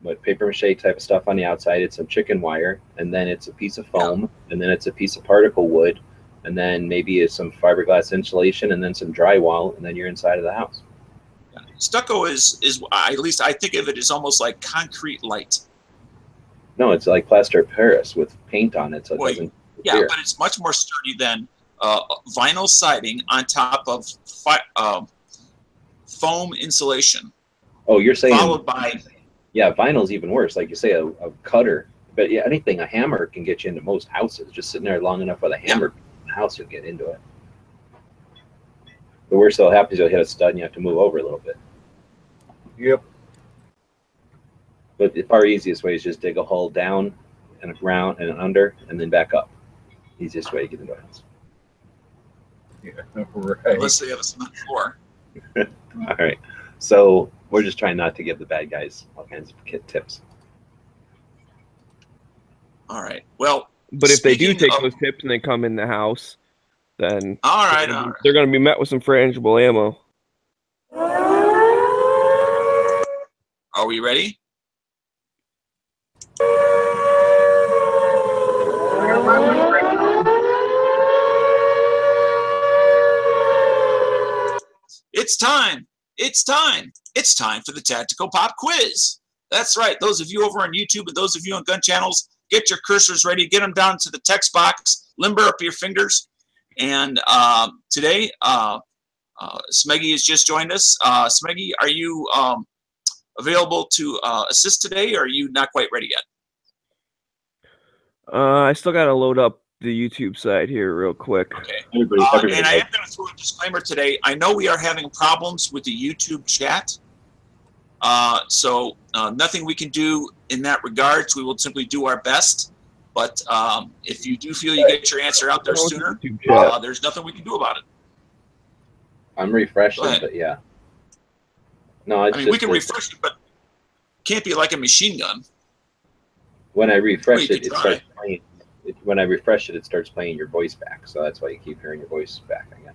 with paper mache type of stuff on the outside. It's some chicken wire, and then it's a piece of foam, and then it's a piece of particle wood, and then maybe it's some fiberglass insulation, and then some drywall, and then you're inside of the house. Stucco is at least I think of it as almost like concrete light. No, it's like plaster of Paris with paint on it, so it doesn't. Yeah, but it's much more sturdy than vinyl siding on top of foam insulation. Oh, you're saying followed by vinyl's even worse. Like you say, a cutter But yeah, anything, a hammer can get you into most houses. Just sitting there long enough with a hammer in the house, you'll get into it. The worst that'll happen is you'll hit a stud and you have to move over a little bit. Yep. But the far easiest way is just dig a hole down and around and under and then back up. Easiest way to get into a house. Yeah, right. Unless they have a cement floor. All right. So we're just trying not to give the bad guys all kinds of kit tips. All right. Well, But if they do speaking take of- those tips and they come in the house, then all right, they're going to be met with some frangible ammo. Are we ready? It's time. It's time. It's time for the Tactical Pop Quiz. That's right. Those of you over on YouTube and those of you on gun channels, get your cursors ready. Get them down to the text box. Limber up your fingers. And today, Smeggy has just joined us. Smeggy, are you available to assist today, or are you not quite ready yet? I still got to load up the YouTube side here real quick. Okay. Everybody And I am going to throw a disclaimer today. I know we are having problems with the YouTube chat. So nothing we can do in that regards. We will simply do our best. But if you do feel you get your answer out there sooner, there's nothing we can do about it. I'm refreshing, but yeah. No, it's I mean, just, we can refresh it, but it can't be like a machine gun. when I refresh We it, could it try. starts playing. When I refresh it, it starts playing your voice back. So that's why you keep hearing your voice back again.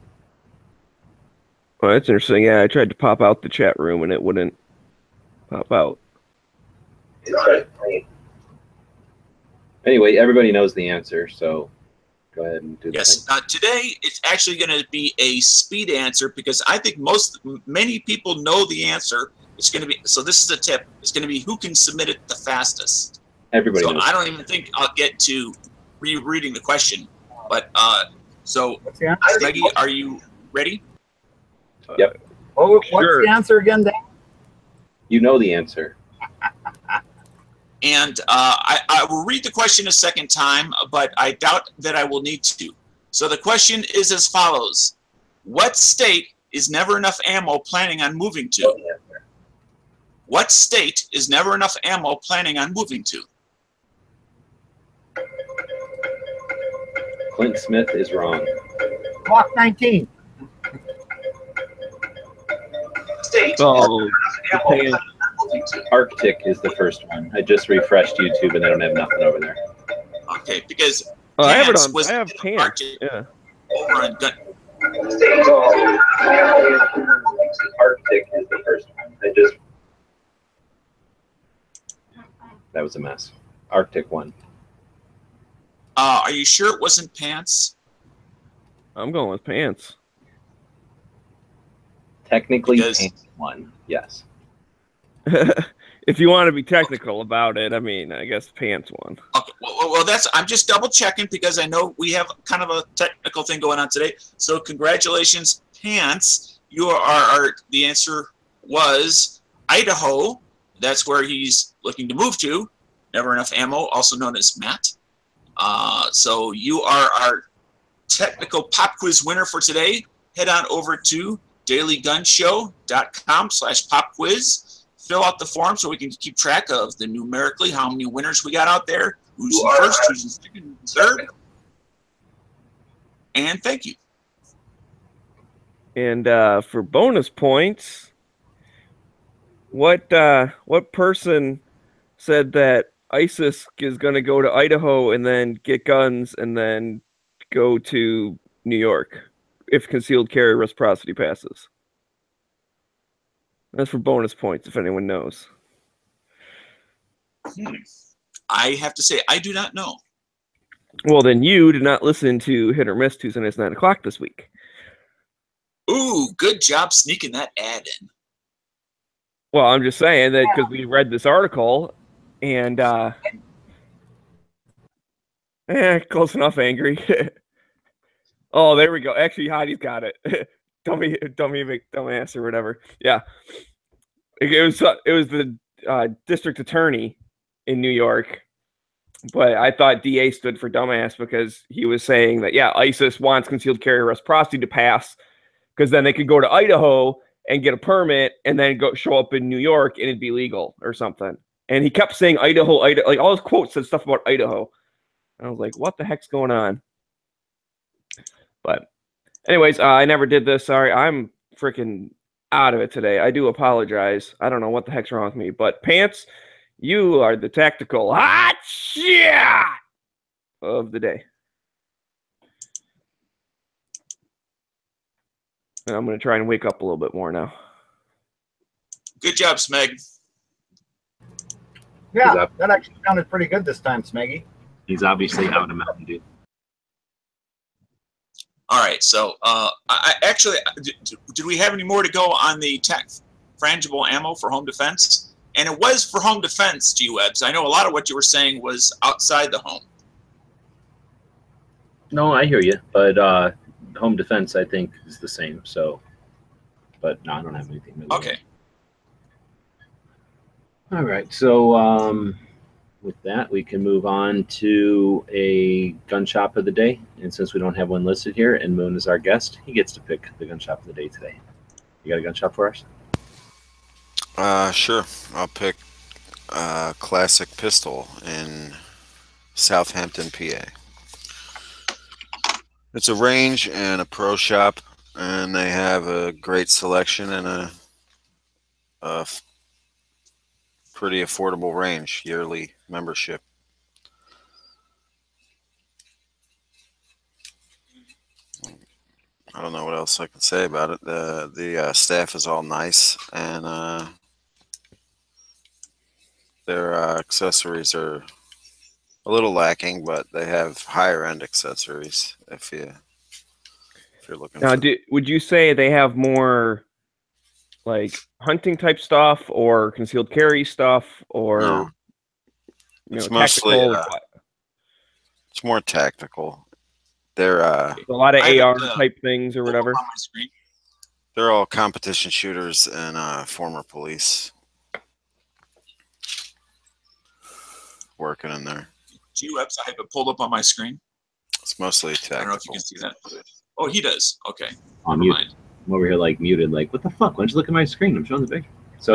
Well, that's interesting. Yeah, I tried to pop out the chat room and it wouldn't pop out. It starts playing. Anyway, everybody knows the answer, so go ahead and do the Yes. thing. Today, it's actually going to be a speed answer because I think many people know the answer. It's going to be, so this is a tip. It's going to be who can submit it the fastest. Everybody So knows. I don't even think I'll get to rereading the question. But so, What's the answer? Maggie, are you ready? Yep. What's Sure. the answer again, Dan? You know the answer. And I will read the question a second time, but I doubt that I will need to. So the question is as follows. What state is never enough ammo planning on moving to? What state is never enough ammo planning on moving to? Clint Smith is wrong. Block 19. State. So, Japan, Arctic is the first one. I just refreshed YouTube and they don't have nothing over there. Okay, because oh, I have it Pants on. was I have in pants. Arctic Yeah. over on gun. Arctic is the first one. I just. That was a mess. Arctic one. Are you sure it wasn't Pants? I'm going with pants. Technically, Because- Pants one. Yes. If you want to be technical about it, I mean, I guess pants one. Okay, well, that's. I'm just double checking because I know we have kind of a technical thing going on today. So congratulations, Pants. You are the answer was Idaho. That's where he's looking to move to. Never enough ammo, also known as Matt. So you are our technical pop quiz winner for today. Head on over to dailygunshow.com/pop quiz. Fill out the form so we can keep track of the numerically how many winners we got out there, who's in first, who's in second, who's in third. And thank you. And for bonus points, what person said that ISIS is going to go to Idaho and then get guns and then go to New York if concealed carry reciprocity passes? That's for bonus points, if anyone knows. I have to say, I do not know. Well, then you did not listen to Hit or Miss Tuesday nights 9 o'clock this week. Ooh, good job sneaking that ad in. Well, I'm just saying that because we read this article, and close enough, angry. Oh, there we go. Actually, Heidi's got it. dummy ass or whatever. Yeah, it was the district attorney in New York But I thought DA stood for dumbass because he was saying that, yeah, ISIS wants concealed carry reciprocity to pass because then they could go to Idaho and get a permit and then go show up in New York and it'd be legal or something. And he kept saying Idaho, like all his quotes said stuff about Idaho. And I was like, what the heck's going on? But anyways, I never did this. Sorry, I'm freaking out of it today. I do apologize. I don't know what the heck's wrong with me. But Pants, you are the tactical hot shit of the day. And I'm going to try and wake up a little bit more now. Good job, Smeg. Yeah, that actually sounded pretty good this time, Smeggy. He's obviously out of Mountain Dew. All right, so I actually, did we have any more to go on the frangible ammo for home defense? And it was for home defense, G-Webs. I know a lot of what you were saying was outside the home. No, I hear you, but home defense I think is the same. So, but no, I don't have anything. Really. Okay. All right, so with that, we can move on to a gun shop of the day. And since we don't have one listed here, and Moon is our guest, he gets to pick the gun shop of the day today. You got a gun shop for us? Sure. I'll pick a classic pistol in Southampton, PA. It's a range and a pro shop, and they have a great selection and a pretty affordable range, yearly membership. I don't know what else I can say about it. The staff is all nice, and their accessories are a little lacking, but they have higher end accessories if you're looking. Now, would you say they have more like hunting type stuff or concealed carry stuff, or No. It's tactical? mostly it's more tactical. They're a lot of AR type things or whatever. On my screen. They're all competition shooters and former police working in there. G-Webs, I have it pulled up on my screen. It's mostly tactical. I don't know if you can see that. Oh, he does. Okay. I'm over here like muted, like, what the fuck? Why don't you look at my screen? I'm showing the picture. So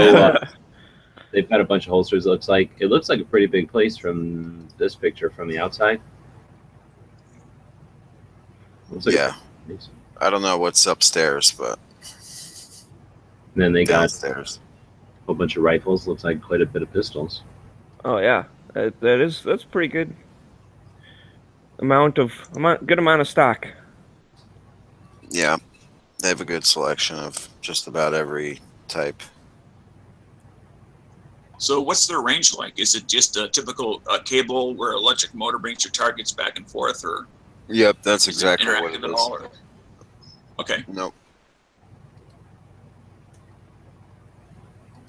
they've got a bunch of holsters. It looks like a pretty big place from this picture from the outside. Yeah. I don't know what's upstairs, but and then they downstairs. Got a whole bunch of rifles. Looks like quite a bit of pistols. Oh yeah, that's pretty good. Good amount of stock. Yeah, they have a good selection of just about every type. So what's their range like? Is it just a typical cable where electric motor brings your targets back and forth, or? Yep, that's exactly what it is. Okay. Nope.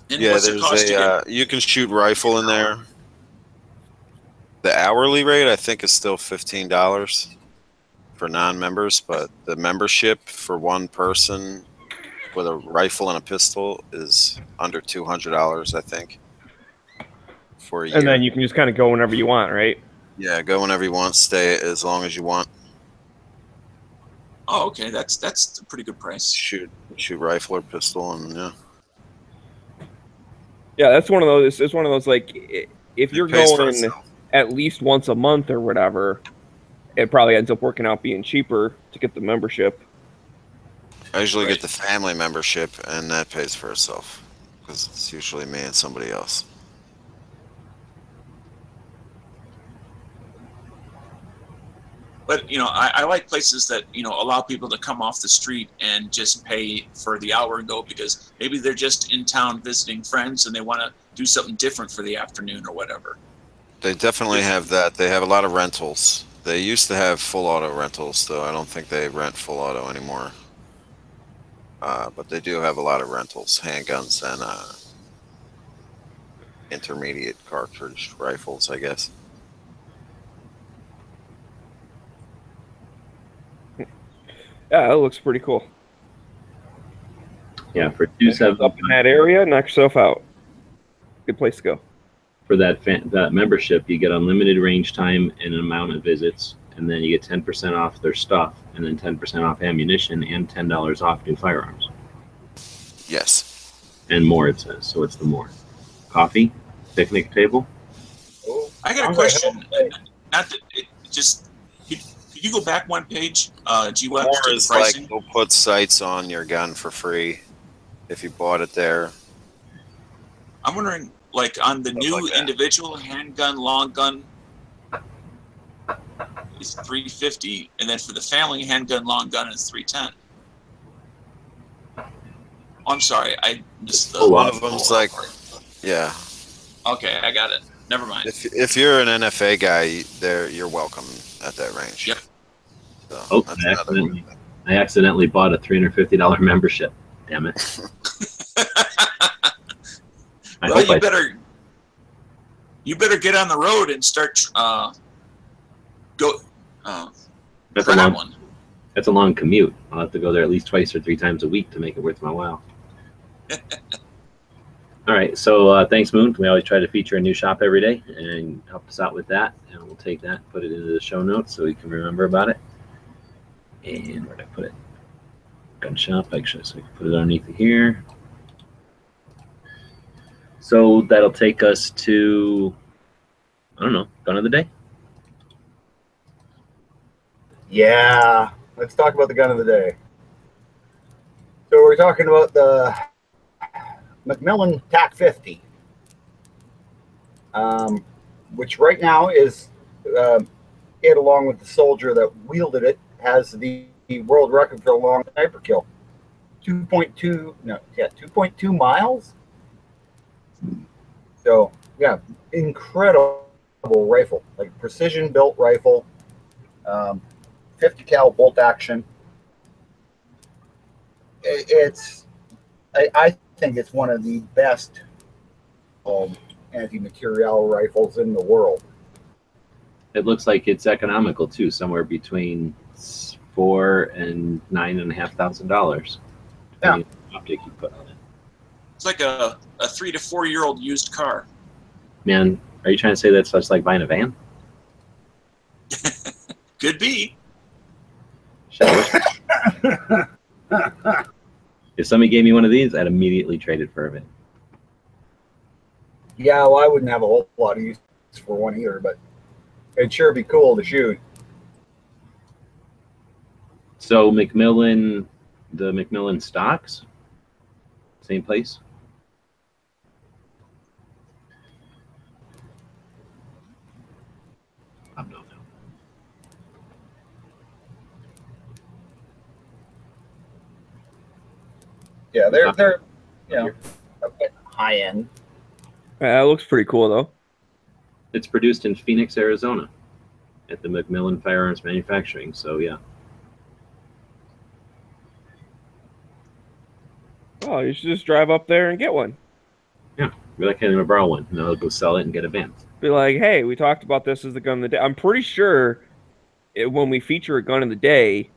And yeah, what's it cost you can shoot rifle in there. The hourly rate, I think, is still $15 for non-members, but the membership for one person with a rifle and a pistol is under $200, I think, for a year. And then you can just kind of go whenever you want, right? Yeah, go whenever you want, stay as long as you want. Oh, okay, that's a pretty good price. Shoot rifle or pistol, and yeah. Yeah, that's one of those. It's one of those like if you're going at least once a month or whatever, it probably ends up working out being cheaper to get the membership. I usually get the family membership, and that pays for itself because it's usually me and somebody else. But, I like places that, allow people to come off the street and just pay for the hour and go, because maybe they're just in town visiting friends and they want to do something different for the afternoon or whatever. They definitely have that. They have a lot of rentals. They used to have full auto rentals, though I don't think they rent full auto anymore. But they do have a lot of rentals, handguns and intermediate cartridge rifles, I guess. Yeah, it looks pretty cool. Yeah, for $270 up in that area, knock yourself out. Good place to go. For that membership, you get unlimited range time and an amount of visits, and then you get 10% off their stuff, and then 10% off ammunition, and $10 off new firearms. Yes. And more, it says. So it's the more. Coffee, picnic table. I got a question. Not that it just. Could you go back one page? Do you want More to the is pricing? like they'll put sights on your gun for free if you bought it there. I'm wondering, like on the new like that. individual handgun, long gun, is $350, and then for the family handgun, long gun is $310. Oh, I'm sorry, I missed the. One of them's like, yeah. Okay, I got it. Never mind. If you're an NFA guy, you're welcome at that range. Yep. So Oh, that's I accidentally bought a $350 membership. Damn it. Well, you better get on the road and start That's a long commute. I'll have to go there at least 2 or 3 times a week to make it worth my while. All right, so thanks, Moon. We always try to feature a new shop every day, and help us out with that. And we'll take that, put it into the show notes so we can remember about it. And where did I put it? Gun shop, actually, so we can put it underneath here. So that'll take us to, I don't know, gun of the day. Yeah, let's talk about the gun of the day. So we're talking about the Macmillan TAC 50, which right now is, it along with the soldier that wielded it, has the world record for a long sniper kill. 2.2 miles. So yeah, incredible rifle, like precision built rifle, 50 cal bolt action. I think it's one of the best anti-material rifles in the world. It looks like it's economical too, somewhere between $4,000 and $9,500. Yeah. Optic you put on it. It's like a 3 to 4 year old used car. Man, are you trying to say that's just like buying a van? Could be. If somebody gave me one of these, I'd immediately trade it for a van. Yeah, well, I wouldn't have a whole lot of use for one either, but it'd sure be cool to shoot. So Macmillan, the Macmillan stocks, same place? I don't know. Yeah, they're you know, a bit high end. That looks pretty cool, though. It's produced in Phoenix, Arizona, at the Macmillan Firearms Manufacturing. So yeah. Oh, you should just drive up there and get one. Yeah, be like, hey, I'm gonna borrow one, and I'll go sell it and get a van. Be like, hey, we talked about this as the gun of the day. I'm pretty sure when we feature a gun of the day,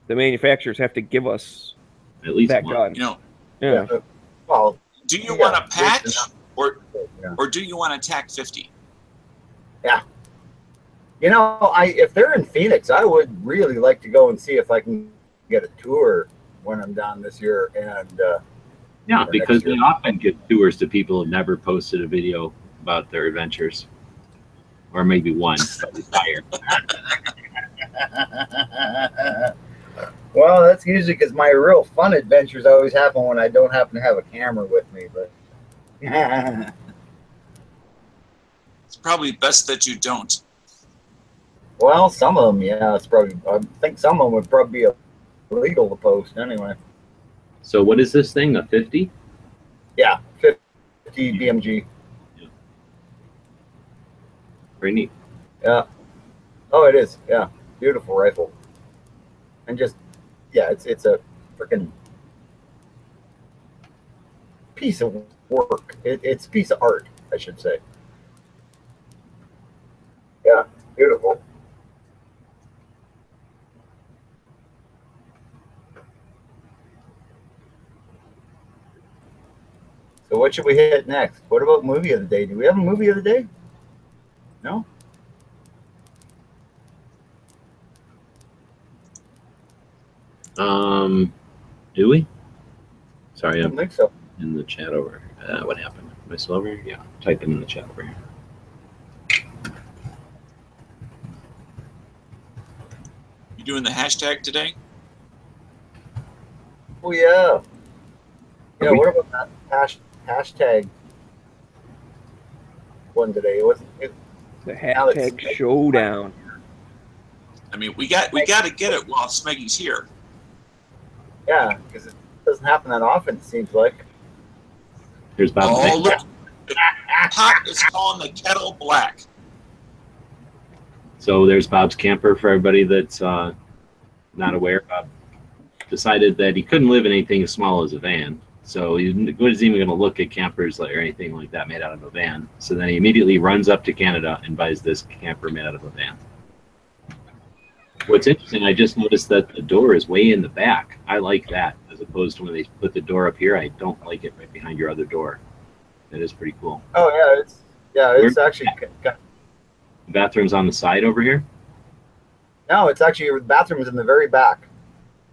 the manufacturers have to give us At least that one. gun. You know, Yeah. Well, do you want a patch or yeah. or do you want a TAC 50? Yeah. You know, if they're in Phoenix, I would really like to go and see if I can get a tour when I'm down this year. And Yeah, because year. they often give tours to people who've never posted a video about their adventures, or maybe one, but retired. Well, that's usually because my real fun adventures always happen when I don't happen to have a camera with me. But It's probably best that you don't. well, some of them, yeah, it's probably. I think some of them would probably be illegal to post anyway. So what is this thing? A 50? Yeah, 50 BMG. Yeah. Very neat. Yeah. Oh, it is. Yeah, beautiful rifle. And just, yeah, it's a freaking piece of work. It's a piece of art, I should say. Yeah, beautiful. So what should we hit next? What about movie of the day? Do we have a movie of the day? No? Do we? Sorry, I I'm don't think so. in the chat over. What happened? Am I still over here? Yeah, type in the chat over here. You doing the hashtag today? Oh yeah. Yeah, we- what about that hashtag one today? It wasn't it, The Alex. hashtag showdown. I mean, we got to get it while Smeggy's here. yeah, because it doesn't happen that often, it seems like. Here's Bob. Oh, look. The pot is calling the kettle black. So there's Bob's camper for everybody that's not aware. Bob decided that he couldn't live in anything as small as a van. So he wasn't even going to look at campers or anything like that made out of a van. So then he immediately runs up to Canada and buys this camper made out of a van. What's interesting, I just noticed that the door is way in the back. I like that, as opposed to when they put the door up here. I don't like it right behind your other door. That is pretty cool. Oh yeah, it's actually The bathroom's on the side over here? no, it's actually your bathroom is in the very back.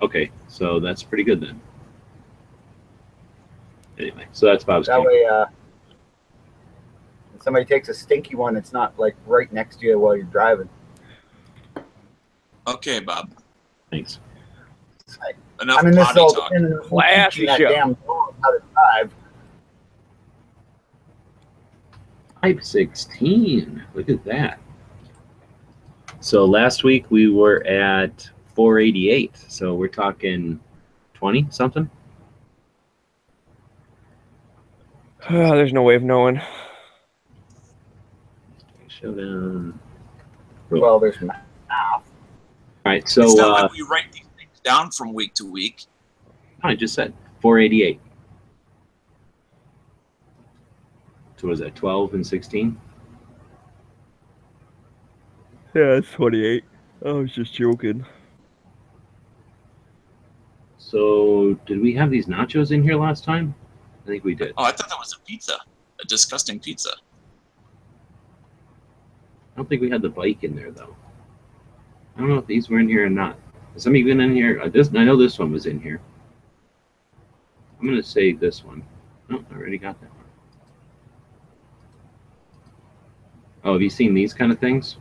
Okay, so that's pretty good then. Anyway, so that's Bob's That camper. way, if somebody takes a stinky one, it's not like right next to you while you're driving. Okay, Bob. Thanks. Enough I mean, this is potty all talk. depending on who's Classy teaching that show. damn dog how to drive. 516. Look at that. So last week we were at 488. So we're talking 20 something. There's no way of knowing. Showdown. Well, there's math. All right. So It's not like we write these things down from week to week. I just said 488. So was that 12 and 16? Yeah, it's 28. I was just joking. So did we have these nachos in here last time? I think we did. Oh, I thought that was a pizza. A disgusting pizza. I don't think we had the bike in there though. I don't know if these were in here or not. Has somebody been in here? I know this one was in here. I'm gonna say this one. Oh, I already got that one. Oh, have you seen these kind of things?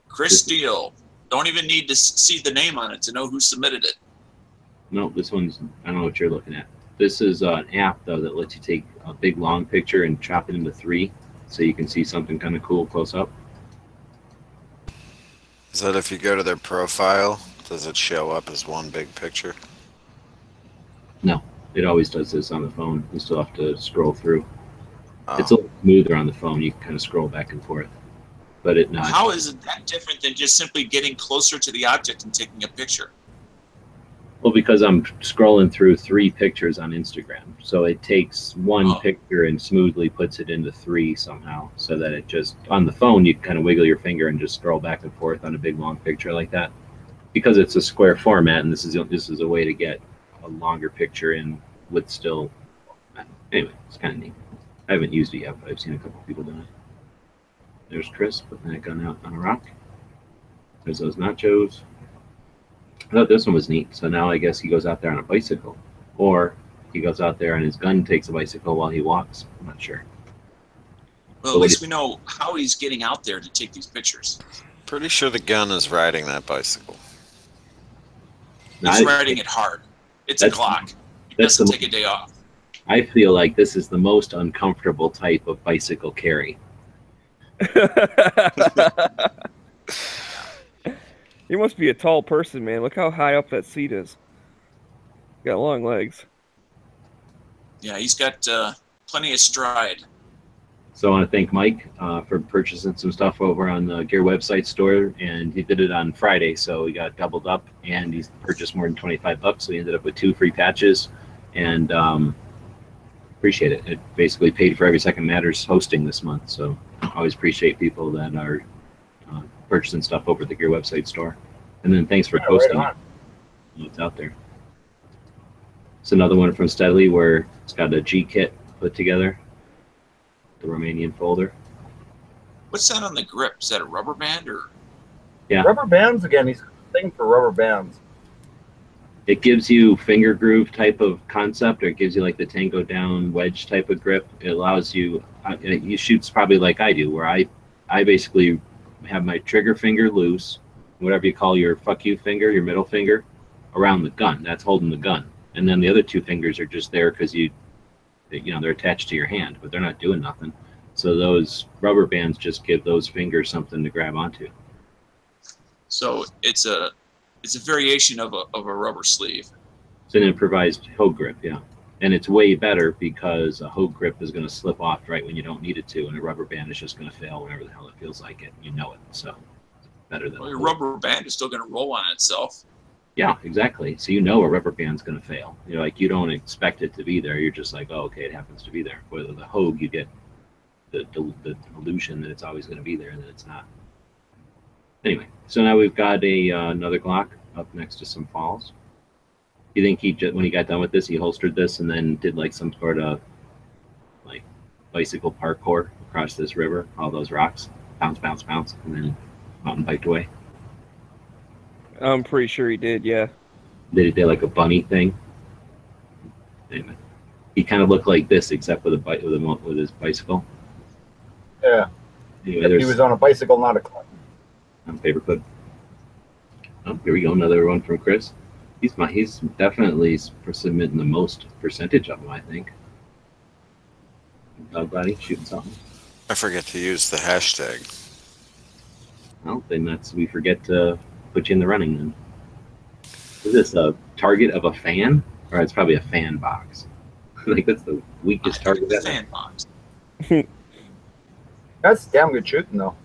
Chris Steele. Don't even need to see the name on it to know who submitted it. No, this one's, I don't know what you're looking at. This is an app though that lets you take a big long picture and chop it into 3 so you can see something kind of cool close up. Is that if you go to their profile, does it show up as one big picture? No, it always does this on the phone. You still have to scroll through. Oh. It's a little smoother on the phone. You can kind of scroll back and forth, but it not. How is it that different than just simply getting closer to the object and taking a picture? Well, because I'm scrolling through 3 pictures on Instagram. So it takes one picture and smoothly puts it into 3 somehow, so that it just, on the phone, you kind of wiggle your finger and just scroll back and forth on a big long picture like that. Because it's a square format, and this is a way to get a longer picture in with still, anyway, it's kind of neat. I haven't used it yet, but I've seen a couple people doing it. There's Chris putting that gun out on a rock. There's those nachos. I thought this one was neat. So now I guess he goes out there on a bicycle, or he goes out there and his gun takes a bicycle while he walks. I'm not sure. Well, at least we know how he's getting out there to take these pictures. Pretty sure the gun is riding that bicycle. He's riding it hard. It's a Glock. He doesn't take a day off. I feel like this is the most uncomfortable type of bicycle carry. You must be a tall person, man. Look how high up that seat is. Got long legs. Yeah, he's got plenty of stride. So I want to thank Mike for purchasing some stuff over on the Gear website store, and he did it on Friday, so he got doubled up, and he's purchased more than $25, so he ended up with 2 free patches, and appreciate it. It basically paid for Every Second Matters hosting this month, so I always appreciate people that are purchasing stuff over at the Gear website store. And then thanks for posting. It's out there. It's another one from Steadley where It's got a G kit put together, the Romanian folder. What's that on the grip? Is that a rubber band or? Yeah. Rubber bands again. He's a thing for rubber bands. It gives you finger groove type of concept, or it gives you like the Tango Down wedge type of grip. It allows you, you shoots probably like I do, where I basically have my trigger finger loose, whatever you call your fuck you finger, your middle finger, around the gun. That's holding the gun. And then the other two fingers are just there because they're attached to your hand, but they're not doing nothing. So those rubber bands just give those fingers something to grab onto. So it's a variation of a rubber sleeve. It's an improvised hoe grip, yeah. And it's way better because a hoe grip is going to slip off right when you don't need it to, and a rubber band is just going to fail whenever the hell it feels like it. You know it, so it's better than. Well, your rubber band is still going to roll on itself. Yeah, exactly. So you know a rubber band's going to fail. You don't expect it to be there. You're just like, oh, okay, it happens to be there. Whether the Hogue, you get the illusion that it's always going to be there, and then it's not. Anyway, so now we've got another Glock up next to some falls. You think when he got done with this, he holstered this and then did like some sort of like bicycle parkour across this river, all those rocks, bounce, bounce, bounce, and then mountain biked away? I'm pretty sure he did, yeah. Did he do like a bunny thing? Anyway, he kind of looked like this, except with with his bicycle. Yeah. Anyway, he was on a bicycle, not a car. On paperclip. Oh, here we go, another one from Chris. He's definitely submitting the most percentage of them, I think. Dog body shooting something. I forget to use the hashtag. Well, then we forget to put you in the running then. Is this a target of a fan? Or it's probably a fan box. Like that's the weakest target ever. Fan box. That's damn good shooting though.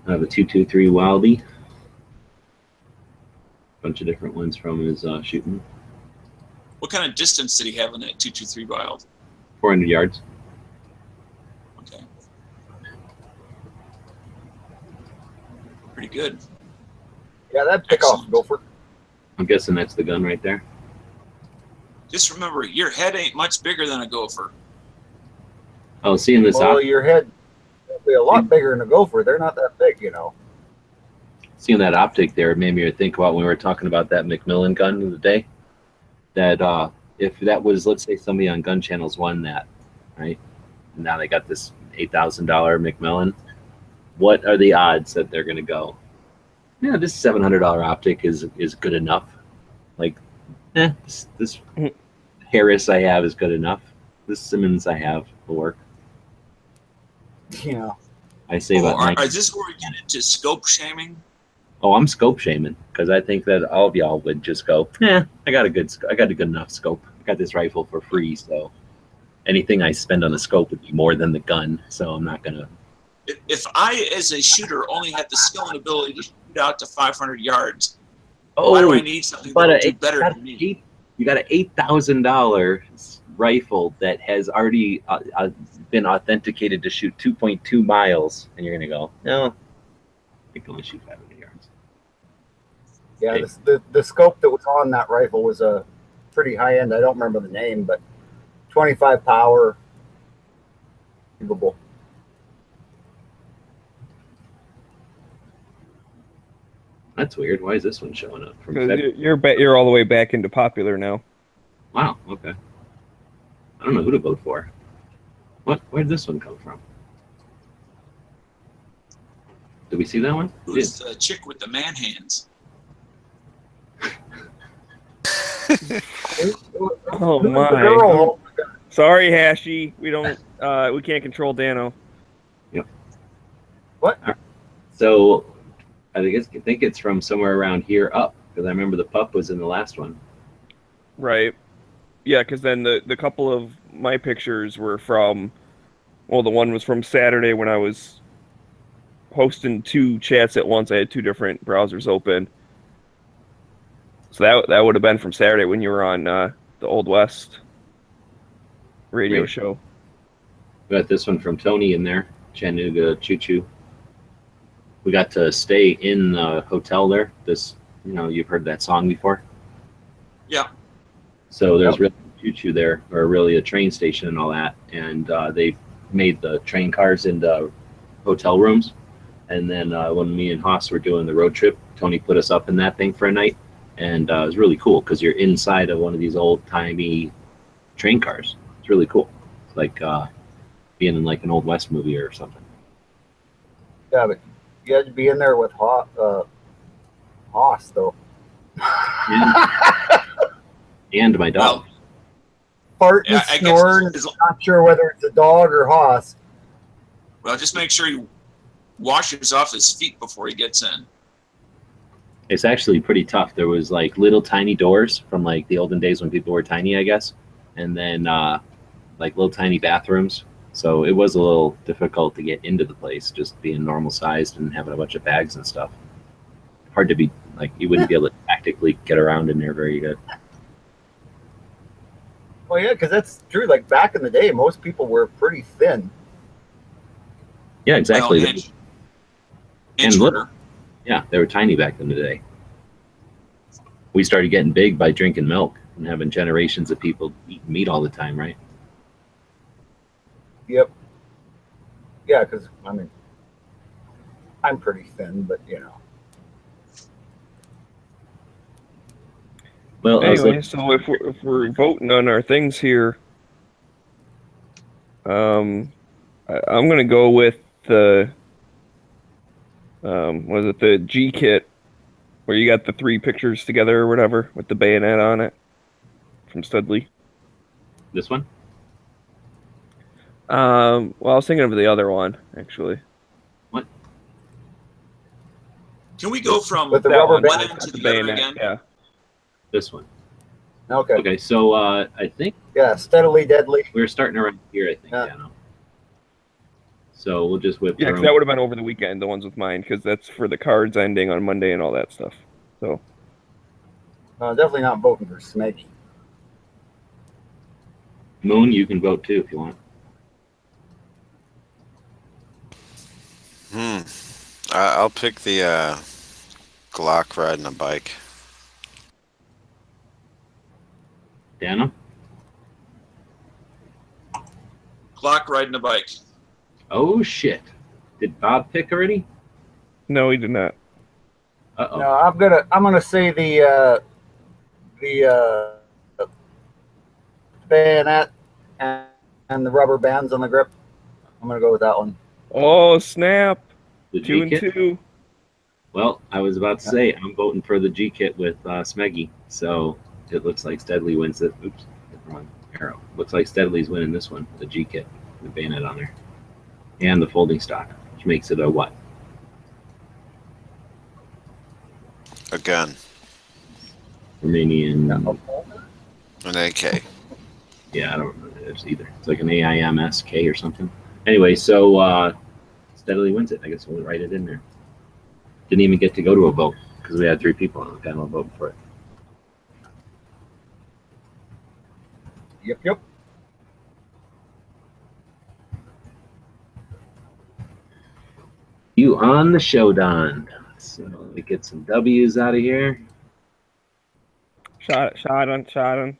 I have a 223 Wildy. Bunch of different ones from his shooting. What kind of distance did he have in that 223 Wild? 400 yards. Okay. Pretty good. Yeah, that pick off gopher. I'm guessing that's the gun right there. Just remember, your head ain't much bigger than a gopher. Oh, seeing this Well, your head will be a lot bigger than a gopher. They're not that big, you know. Seeing that optic there made me think about when we were talking about that McMillan gun of the day. That if that was, let's say somebody on Gun Channels won that, right? And now they got this $8,000 McMillan. What are the odds that they're going to go, yeah, this $700 optic is good enough. Like, this Harris I have is good enough. This Simmons I have will work. Yeah. I say about is this where we get into scope shaming? Oh, I'm scope shaming because I think that all of y'all would just go, I got a good enough scope. I got this rifle for free, so anything I spend on the scope would be more than the gun. So I'm not gonna. If I, as a shooter, only had the skill and ability to shoot out to 500 yards, oh, why do I need something that will do better than me? You got an $8,000 rifle that has already been authenticated to shoot 2.2 miles, and you're gonna go, no, I can only shoot 500 yards. Yeah, the scope that was on that rifle was a pretty high end. I don't remember the name, but 25 power. Unbelievable. That's weird. Why is this one showing up? You're all the way back into popular now. Wow. Okay. I don't know who to vote for. Where did this one come from? Did we see that one? Who's the chick with the man hands? Oh my! Sorry, Hashi. We don't. We can't control Dano. Yep. What? So, I think it's from somewhere around here up because I remember the pup was in the last one. Right. Yeah, because then the couple of my pictures were from. Well, the one was from Saturday when I was hosting 2 chats at once. I had 2 different browsers open. So that would have been from Saturday when you were on the Old West radio show. We got this one from Tony in there, Chattanooga Choo Choo. We got to stay in the hotel there. You've heard that song before? Yeah. So there's really a choo-choo there, or really a train station and all that. And they made the train cars into hotel rooms. And then when me and Haas were doing the road trip, Tony put us up in that thing for a night. And it was really cool because you're inside of one of these old-timey train cars. It's really cool. It's like being in like an Old West movie or something. Yeah, but you had to be in there with Haas, though. And my dog. Farting, snoring, not sure whether it's a dog or Haas. Well, just make sure he washes off his feet before he gets in. It's actually pretty tough. There was like little tiny doors from like the olden days when people were tiny, I guess. And then like little tiny bathrooms. So it was a little difficult to get into the place, just being normal sized and having a bunch of bags and stuff. Hard to be like, you wouldn't be able to tactically get around in there very good. Well, yeah, because that's true. Like back in the day, most people were pretty thin. Yeah, exactly. Well, and little. Yeah, they were tiny back in the day. We started getting big by drinking milk and having generations of people eating meat all the time, right? Yep. Yeah, because, I mean, I'm pretty thin, but, you know. Well, anyway, so if we're voting on our things here, I'm going to go with the, was it the G kit, where you got the 3 pictures together or whatever with the bayonet on it from Studley. This one? Well, I was thinking of the other one, actually. What? Can we go from with the rubber one band end to the the other bayonet? again? Yeah. This one. Okay. Okay, so I think Yeah, steadily deadly. we're starting around here, I think, Yeah. Dano. So we'll just whip Yeah, through because 'em. that would have been over the weekend, the ones with mine, because that's for the cards ending on Monday and all that stuff. So Definitely not voting for Smeggy. Moon, you can vote too if you want. I'll pick the Glock riding a bike. Dano? Glock riding a bike. Oh, shit. Did Bob pick already? no, he did not. Uh-oh. No, I'm gonna say the bayonet and the rubber bands on the grip. I'm gonna go with that one. Oh snap! The 2 and G-Kit? 2. Well, I was about to say, I'm voting for the G-Kit with Smeggy. So it looks like Steadley wins it. Oops, wrong arrow. Looks like Steadley's winning this one, the G-Kit, the bayonet on there. And the folding stock, which makes it a what? A gun. Romanian. An AK. Yeah, I don't remember this either. It's like an AIMSK or something. Anyway, so Steadily wins it. I guess we'll write it in there. Didn't even get to go to a vote because we had 3 people on the panel voting for it. Yep. You on the show, Don. So let me get some W's out of here. Shot on.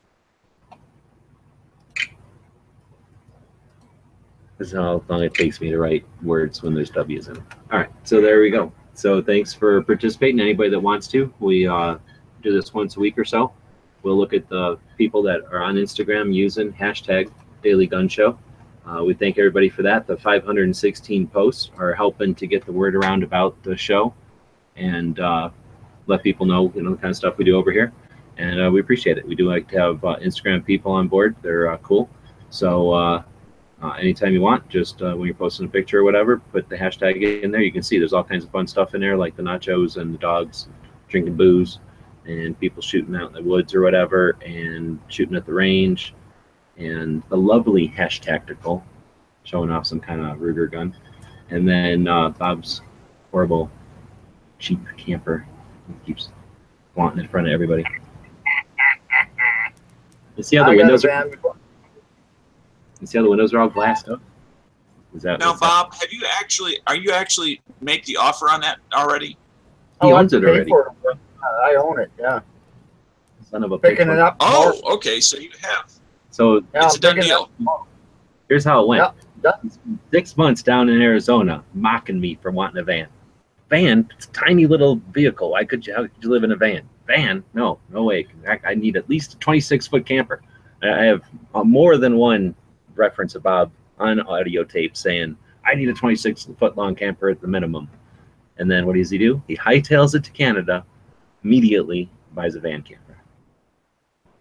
This is how long it takes me to write words when there's W's in them. All right, so there we go. So thanks for participating. Anybody that wants to, we do this once a week or so. We'll look at the people that are on Instagram using hashtag Daily Gun Show. We thank everybody for that. The 516 posts are helping to get the word around about the show and let people know, the kind of stuff we do over here. And we appreciate it. We do like to have Instagram people on board. They're cool. So anytime you want, just when you're posting a picture or whatever, put the hashtag in there. You can see there's all kinds of fun stuff in there, like the nachos and the dogs drinking booze and people shooting out in the woods or whatever and shooting at the range. And the lovely Hashtactical showing off some kind of Ruger gun. And then Bob's horrible cheap camper. He keeps flaunting in front of everybody. You see how the windows are? You see how the windows are all glassed up? Is that now, Bob? Are you actually make the offer on that already? He owns it already. I own it. Yeah. Son of a Picking bitch. it up. Oh, tomorrow. okay. So you have. So Yeah, It's a I'm done picking it up deal. tomorrow. here's how it went. Yeah. He spent 6 months down in Arizona mocking me for wanting a van. Van, it's a tiny little vehicle. How could you live in a van? Van? No way. I need at least a 26-foot camper. I have more than one reference of Bob on audio tape saying, I need a 26-foot long camper at the minimum. And then what does he do? He hightails it to Canada, immediately buys a van camper.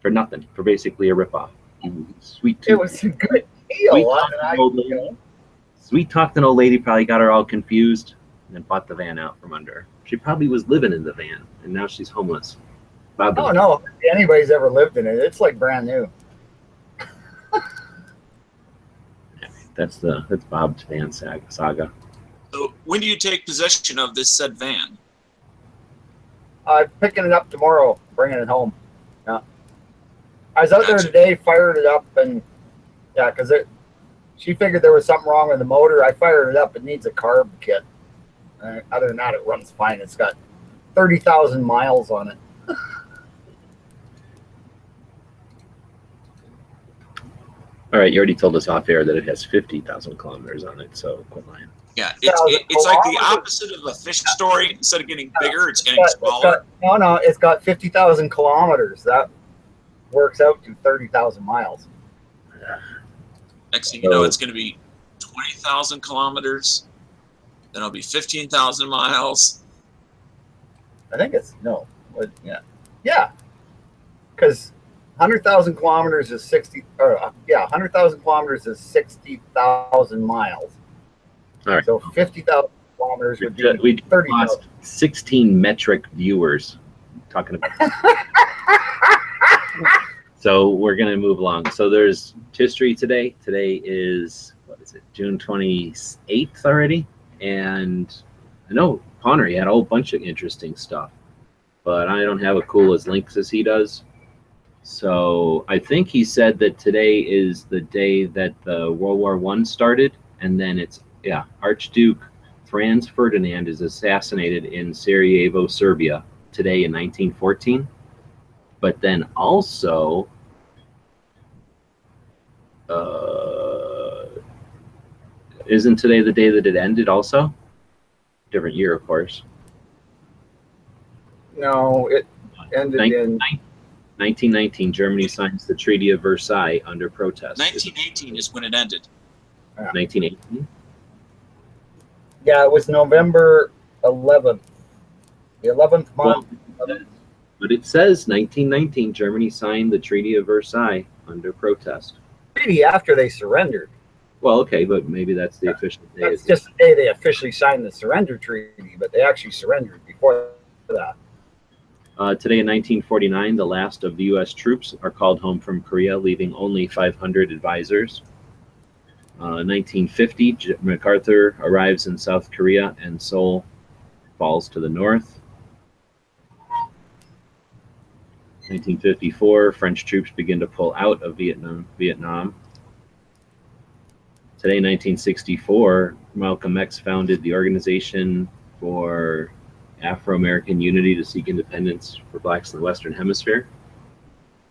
For nothing, for basically a ripoff. Sweet tooth. It was a good deal. Sweet talked an old lady, probably got her all confused, and then bought the van out from under her. She probably was living in the van, and now she's homeless. Bob I don't know if anybody's ever lived in it. It's like brand new. That's Bob's van saga. So when do you take possession of this said van? I'm picking it up tomorrow, bringing it home. Yeah. I was out there Gotcha. today, fired it up, and yeah, because she figured there was something wrong with the motor. I fired it up. It needs a carb kit. Other than that, it runs fine. It's got 30,000 miles on it. All right, you already told us off air that it has 50,000 kilometers on it, so quit lying. Yeah, it's like the opposite of a fish story. Instead of getting bigger, it's getting smaller. It's got 50,000 kilometers. That works out to 30,000 miles. Next thing you know, it's going to be 20,000 kilometers. Then it'll be 15,000 miles. I think it's yeah, because 100,000 kilometers is 100,000 kilometers is 60,000 miles. All right. So 50,000 kilometers would be We 30,000. lost 16 metric viewers talking about. So we're gonna move along. So there's history today. Today is June 28th already, and I know Connery had a whole bunch of interesting stuff, but I don't have as cool as links as he does. So I think he said that today is the day that the World War I started, and then Archduke Franz Ferdinand is assassinated in Sarajevo, Serbia, today in 1914. But then also, isn't today the day that it ended also? Different year, of course. No, it ended in 1919. Germany signs the Treaty of Versailles under protest. 1918 is when it ended. 1918? Yeah, it was November 11th. The 11th month. But it says 1919, Germany signed the Treaty of Versailles under protest. Treaty after they surrendered. Well, okay, but maybe that's the official day. That's just the day they officially signed the surrender treaty, but they actually surrendered before that. Today in 1949, the last of the U.S. troops are called home from Korea, leaving only 500 advisors. 1950, MacArthur arrives in South Korea and Seoul falls to the north. 1954, French troops begin to pull out of Vietnam. Today, 1964, Malcolm X founded the Organization for Afro-American Unity to seek independence for blacks in the Western Hemisphere.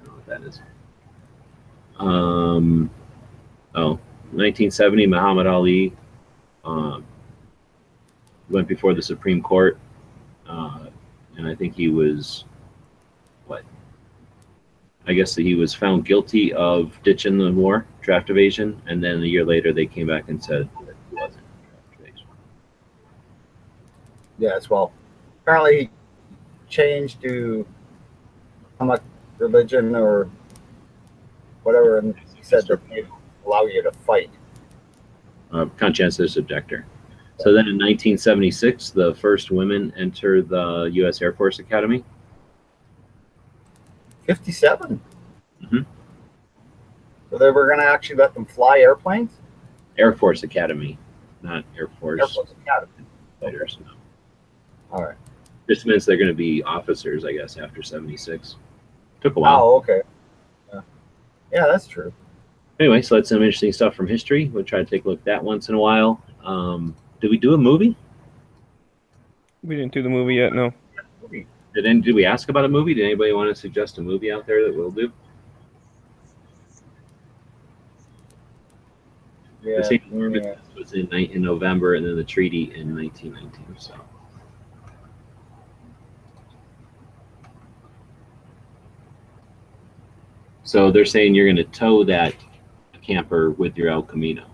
I don't know what that is. 1970, Muhammad Ali went before the Supreme Court, and I think he was, I guess he was found guilty of ditching the war, draft evasion, and then a year later they came back and said that he wasn't draft evasion. Yes, well, apparently he changed to Islamic religion or whatever, and he said that they allow you to fight. Conscientious objector. So then in 1976, the first women enter the U.S. Air Force Academy. 57. Mm-hmm. So they were going to actually let them fly airplanes? Air Force Academy, not Air Force Academy. fighters. No. All right. This means they're going to be officers, I guess, after 76. Took a while. Oh, okay. Yeah, that's true. Anyway, so that's some interesting stuff from history. We'll try to take a look at that once in a while. Did we do a movie? We didn't do the movie yet, no. Did we ask about a movie? Did anybody want to suggest a movie out there that we'll do? Yeah. The St. Moritz was in November, and then the treaty in 1919. So they're saying you're going to tow that camper with your El Camino.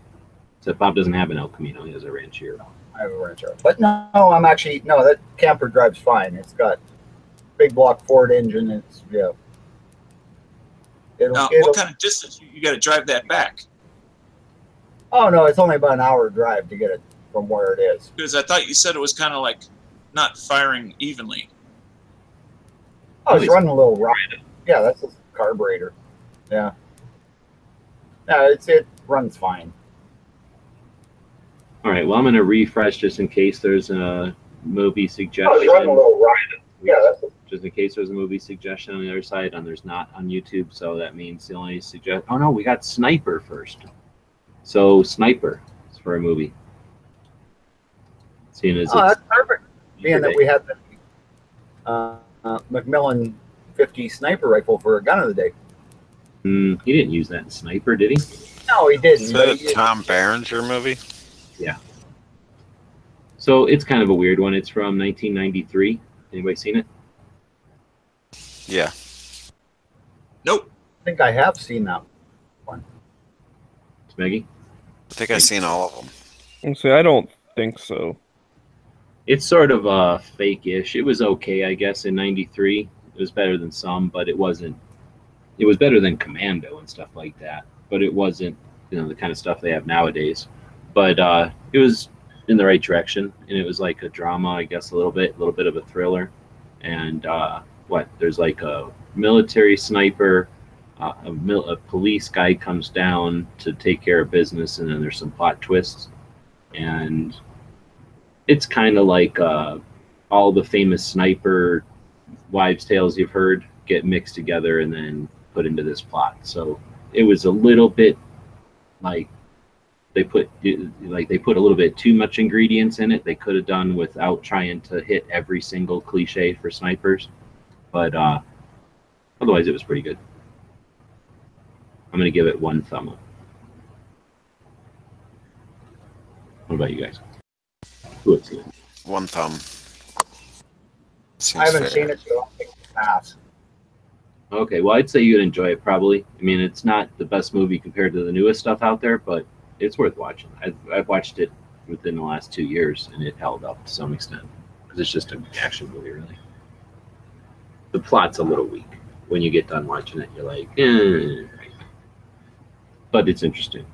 So Bob doesn't have an El Camino; he has a Ranchero. I have a Ranchero, but no, that camper drives fine. It's got big block Ford engine. It's Now, what kind of distance you got to drive that back? Oh no, it's only about an hour drive to get it from where it is. Because I thought you said it was kind of like not firing evenly. Oh, it's running a little rough. Yeah, that's a carburetor. Yeah. No, it runs fine. All right. Well, I'm going to refresh just in case there's a movie suggestion. Oh, it's running a little rough. Yeah, just in case there's a movie suggestion on the other side, and there's not on YouTube. So that means the only suggestion. Oh no, we got Sniper first. So Sniper is for a movie. Seeing as that's perfect. Being that we had the Macmillan 50 sniper rifle for a gun of the day. He didn't use that in Sniper, did he? No, he didn't. Is that a Tom Berenger movie? Yeah. So it's kind of a weird one. It's from 1993. Anybody seen it? Yeah. Nope. I think I have seen that one. It's Maggie? I think I've seen all of them. See, I don't think so. It's sort of fake-ish. It was okay, I guess, in 93. It was better than some, but it wasn't. It was better than Commando and stuff like that, but it wasn't, the kind of stuff they have nowadays. But it was in the right direction, and it was like a drama, I guess, a little bit of a thriller. And there's like a military sniper, a police guy comes down to take care of business, and then there's some plot twists. And it's kind of like all the famous sniper wives' tales you've heard get mixed together and then put into this plot. So it was a little bit like they put a little bit too much ingredients in it. They could have done without trying to hit every single cliche for snipers, but otherwise it was pretty good. I'm gonna give it 1 thumb up. What about you guys? Who would see it? 1 thumb. I haven't seen it, so I'll take the pass. Okay, well, I'd say you'd enjoy it probably. I mean, it's not the best movie compared to the newest stuff out there, but it's worth watching. I've watched it within the last 2 years, and it held up to some extent because it's just an action movie, really. The plot's a little weak. When you get done watching it, you're like, but it's interesting.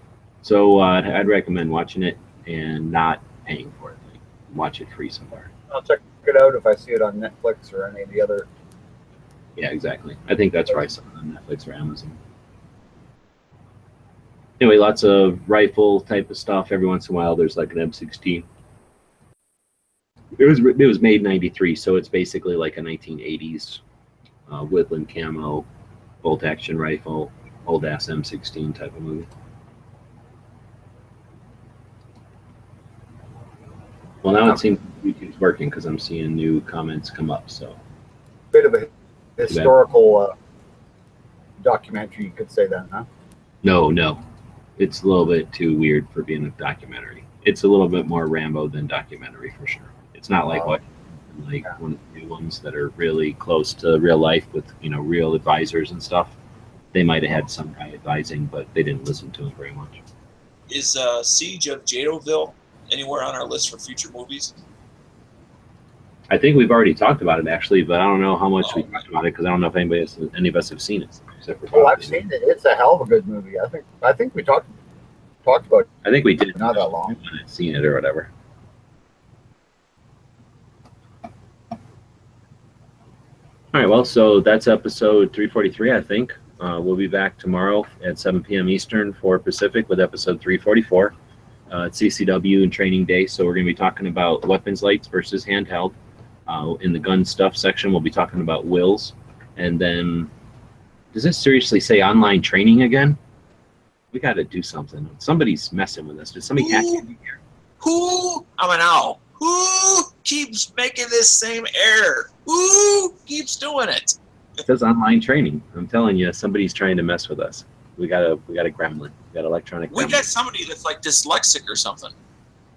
So I'd recommend watching it and not paying for it. Like, watch it free somewhere. I'll check it out if I see it on Netflix or any of the other. Yeah, exactly. I think that's right on Netflix or Amazon. Anyway, lots of rifle type of stuff. Every once in a while, there's like an M16. It was made in '93, so it's basically like a 1980s woodland camo, bolt action rifle, old ass M16 type of movie. Well, now it seems YouTube's working because I'm seeing new comments come up. So, bit of a historical documentary, you could say that, huh? No. It's a little bit too weird for being a documentary. It's a little bit more Rambo than documentary for sure. It's not like one of the new ones that are really close to real life with real advisors and stuff. They might have had some guy advising, but they didn't listen to him very much. Is Siege of Jadoville anywhere on our list for future movies? I think we've already talked about it actually, but I don't know how much we talked about it because I don't know if any of us have seen it. Except for I've seen it. It's a hell of a good movie. I think we talked about it. I think we did. Not that long. Seen it or whatever. All right, well, so that's episode 343, I think. We'll be back tomorrow at 7 p.m. Eastern, 4 Pacific, with episode 344. It's CCW and training day, so we're going to be talking about weapons lights versus handheld. In the gun stuff section, we'll be talking about wills. And then, does this seriously say online training again? We got to do something. Somebody's messing with us. Did somebody hack in here? Who? I'm an owl. Who keeps making this same error? Who keeps doing it? It says online training. I'm telling you, somebody's trying to mess with us. We got a gremlin. We got electronic. We gremlin. got somebody that's like dyslexic or something.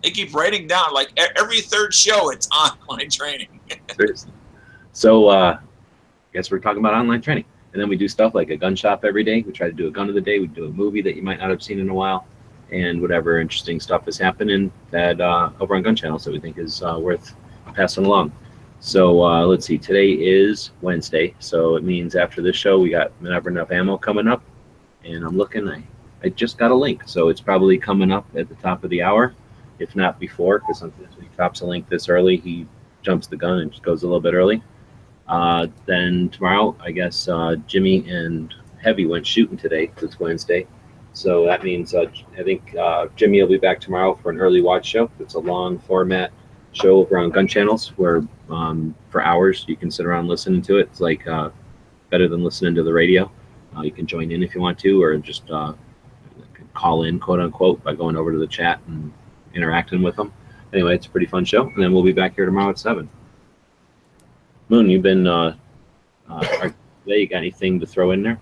They keep writing down like every third show it's online training. Seriously. So I guess we're talking about online training. And then we do stuff like a gun shop every day. We try to do a gun of the day. We do a movie that you might not have seen in a while. And whatever interesting stuff is happening that over on Gun Channels that we think is worth passing along. So let's see. Today is Wednesday. So it means after this show, we got Never Enough Ammo coming up. And I'm looking. I just got a link. So it's probably coming up at the top of the hour, if not before, because sometimes when he drops a link this early, he jumps the gun and just goes a little bit early. Then tomorrow, I guess Jimmy and Heavy went shooting today. It's Wednesday. So that means I think Jimmy will be back tomorrow for an early watch show. It's a long format show over on Gun Channels where for hours you can sit around listening to it. It's like better than listening to the radio. You can join in if you want to, or just call in, quote unquote, by going over to the chat and interacting with them. Anyway, it's a pretty fun show. And then we'll be back here tomorrow at 7. Moon, you've been today, you got anything to throw in there?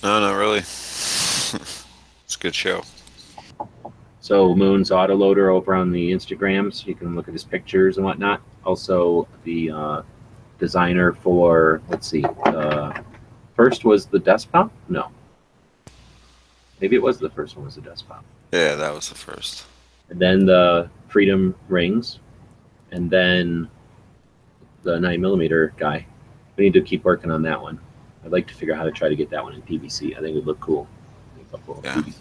No, not really. It's a good show. So Moon's autoloader over on the Instagrams. You can look at his pictures and whatnot. Also, the designer for, let's see, first was the desktop? No. Maybe it was the first one was the desktop. Yeah, that was the first. And then the Freedom rings. And then the 9mm guy. We need to keep working on that one. I'd like to figure out how to try to get that one in PVC. I think it would look cool. Yeah. And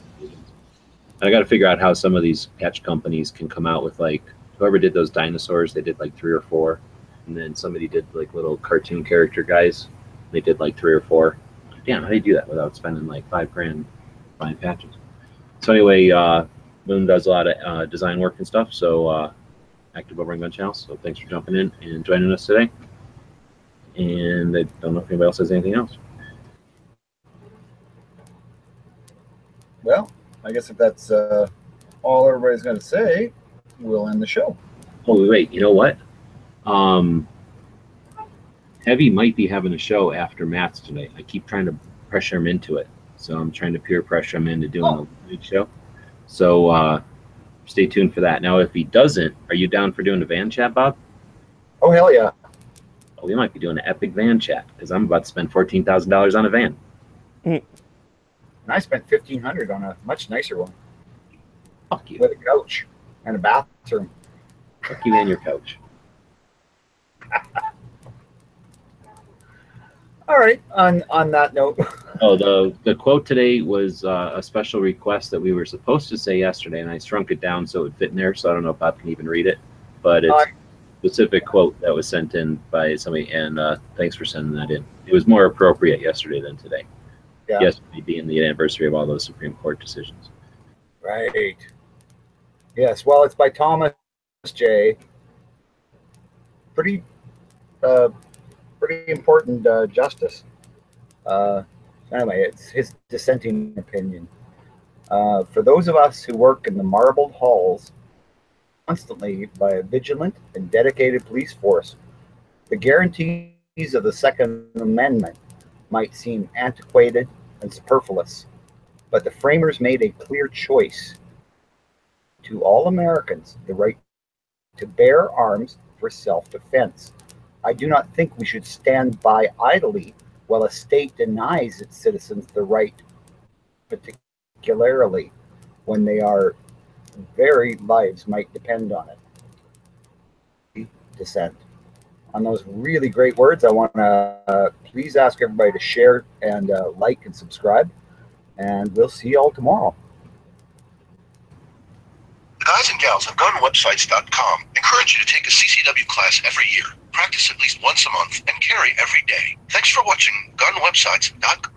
I got to figure out how some of these patch companies can come out with, like, whoever did those dinosaurs, they did like 3 or 4. And then somebody did like little cartoon character guys. They did like 3 or 4. Damn, how do you do that without spending like $5,000 buying patches? So anyway, Moon does a lot of design work and stuff. So active over on Gun Channels. So thanks for jumping in and joining us today. And I don't know if anybody else has anything else. Well, I guess if that's all everybody's going to say, we'll end the show. Oh, wait, you know what? Heavy might be having a show after Matt's today. I keep trying to pressure him into it. So I'm trying to peer pressure him into doing a lead show. So stay tuned for that. Now, if he doesn't, are you down for doing a van chat, Bob? Oh, hell yeah. Oh, we might be doing an epic van chat because I'm about to spend $14,000 on a van. And I spent $1,500 on a much nicer one. Fuck you. With a couch and a bathroom. Fuck you and your couch. All right. On that note. Oh, the quote today was a special request that we were supposed to say yesterday, and I shrunk it down so it would fit in there. So I don't know if Bob can even read it, but it's a specific quote that was sent in by somebody, and thanks for sending that in. It was more appropriate yesterday than today. Yeah. Yesterday being the anniversary of all those Supreme Court decisions. Right. Yes. Well, it's by Thomas J. Pretty important justice. Anyway, it's his dissenting opinion. For those of us who work in the marbled halls constantly by a vigilant and dedicated police force, the guarantees of the Second Amendment might seem antiquated and superfluous, but the framers made a clear choice to all Americans the right to bear arms for self-defense. I do not think we should stand by idly while a state denies its citizens the right, particularly when their very lives might depend on it. Dissent. On those really great words, I want to please ask everybody to share and like and subscribe, and we'll see you all tomorrow. The guys and gals of gunwebsites.com encourage you to take a CCW class every year, practice at least once a month, and carry every day. Thanks for watching gunwebsites.com.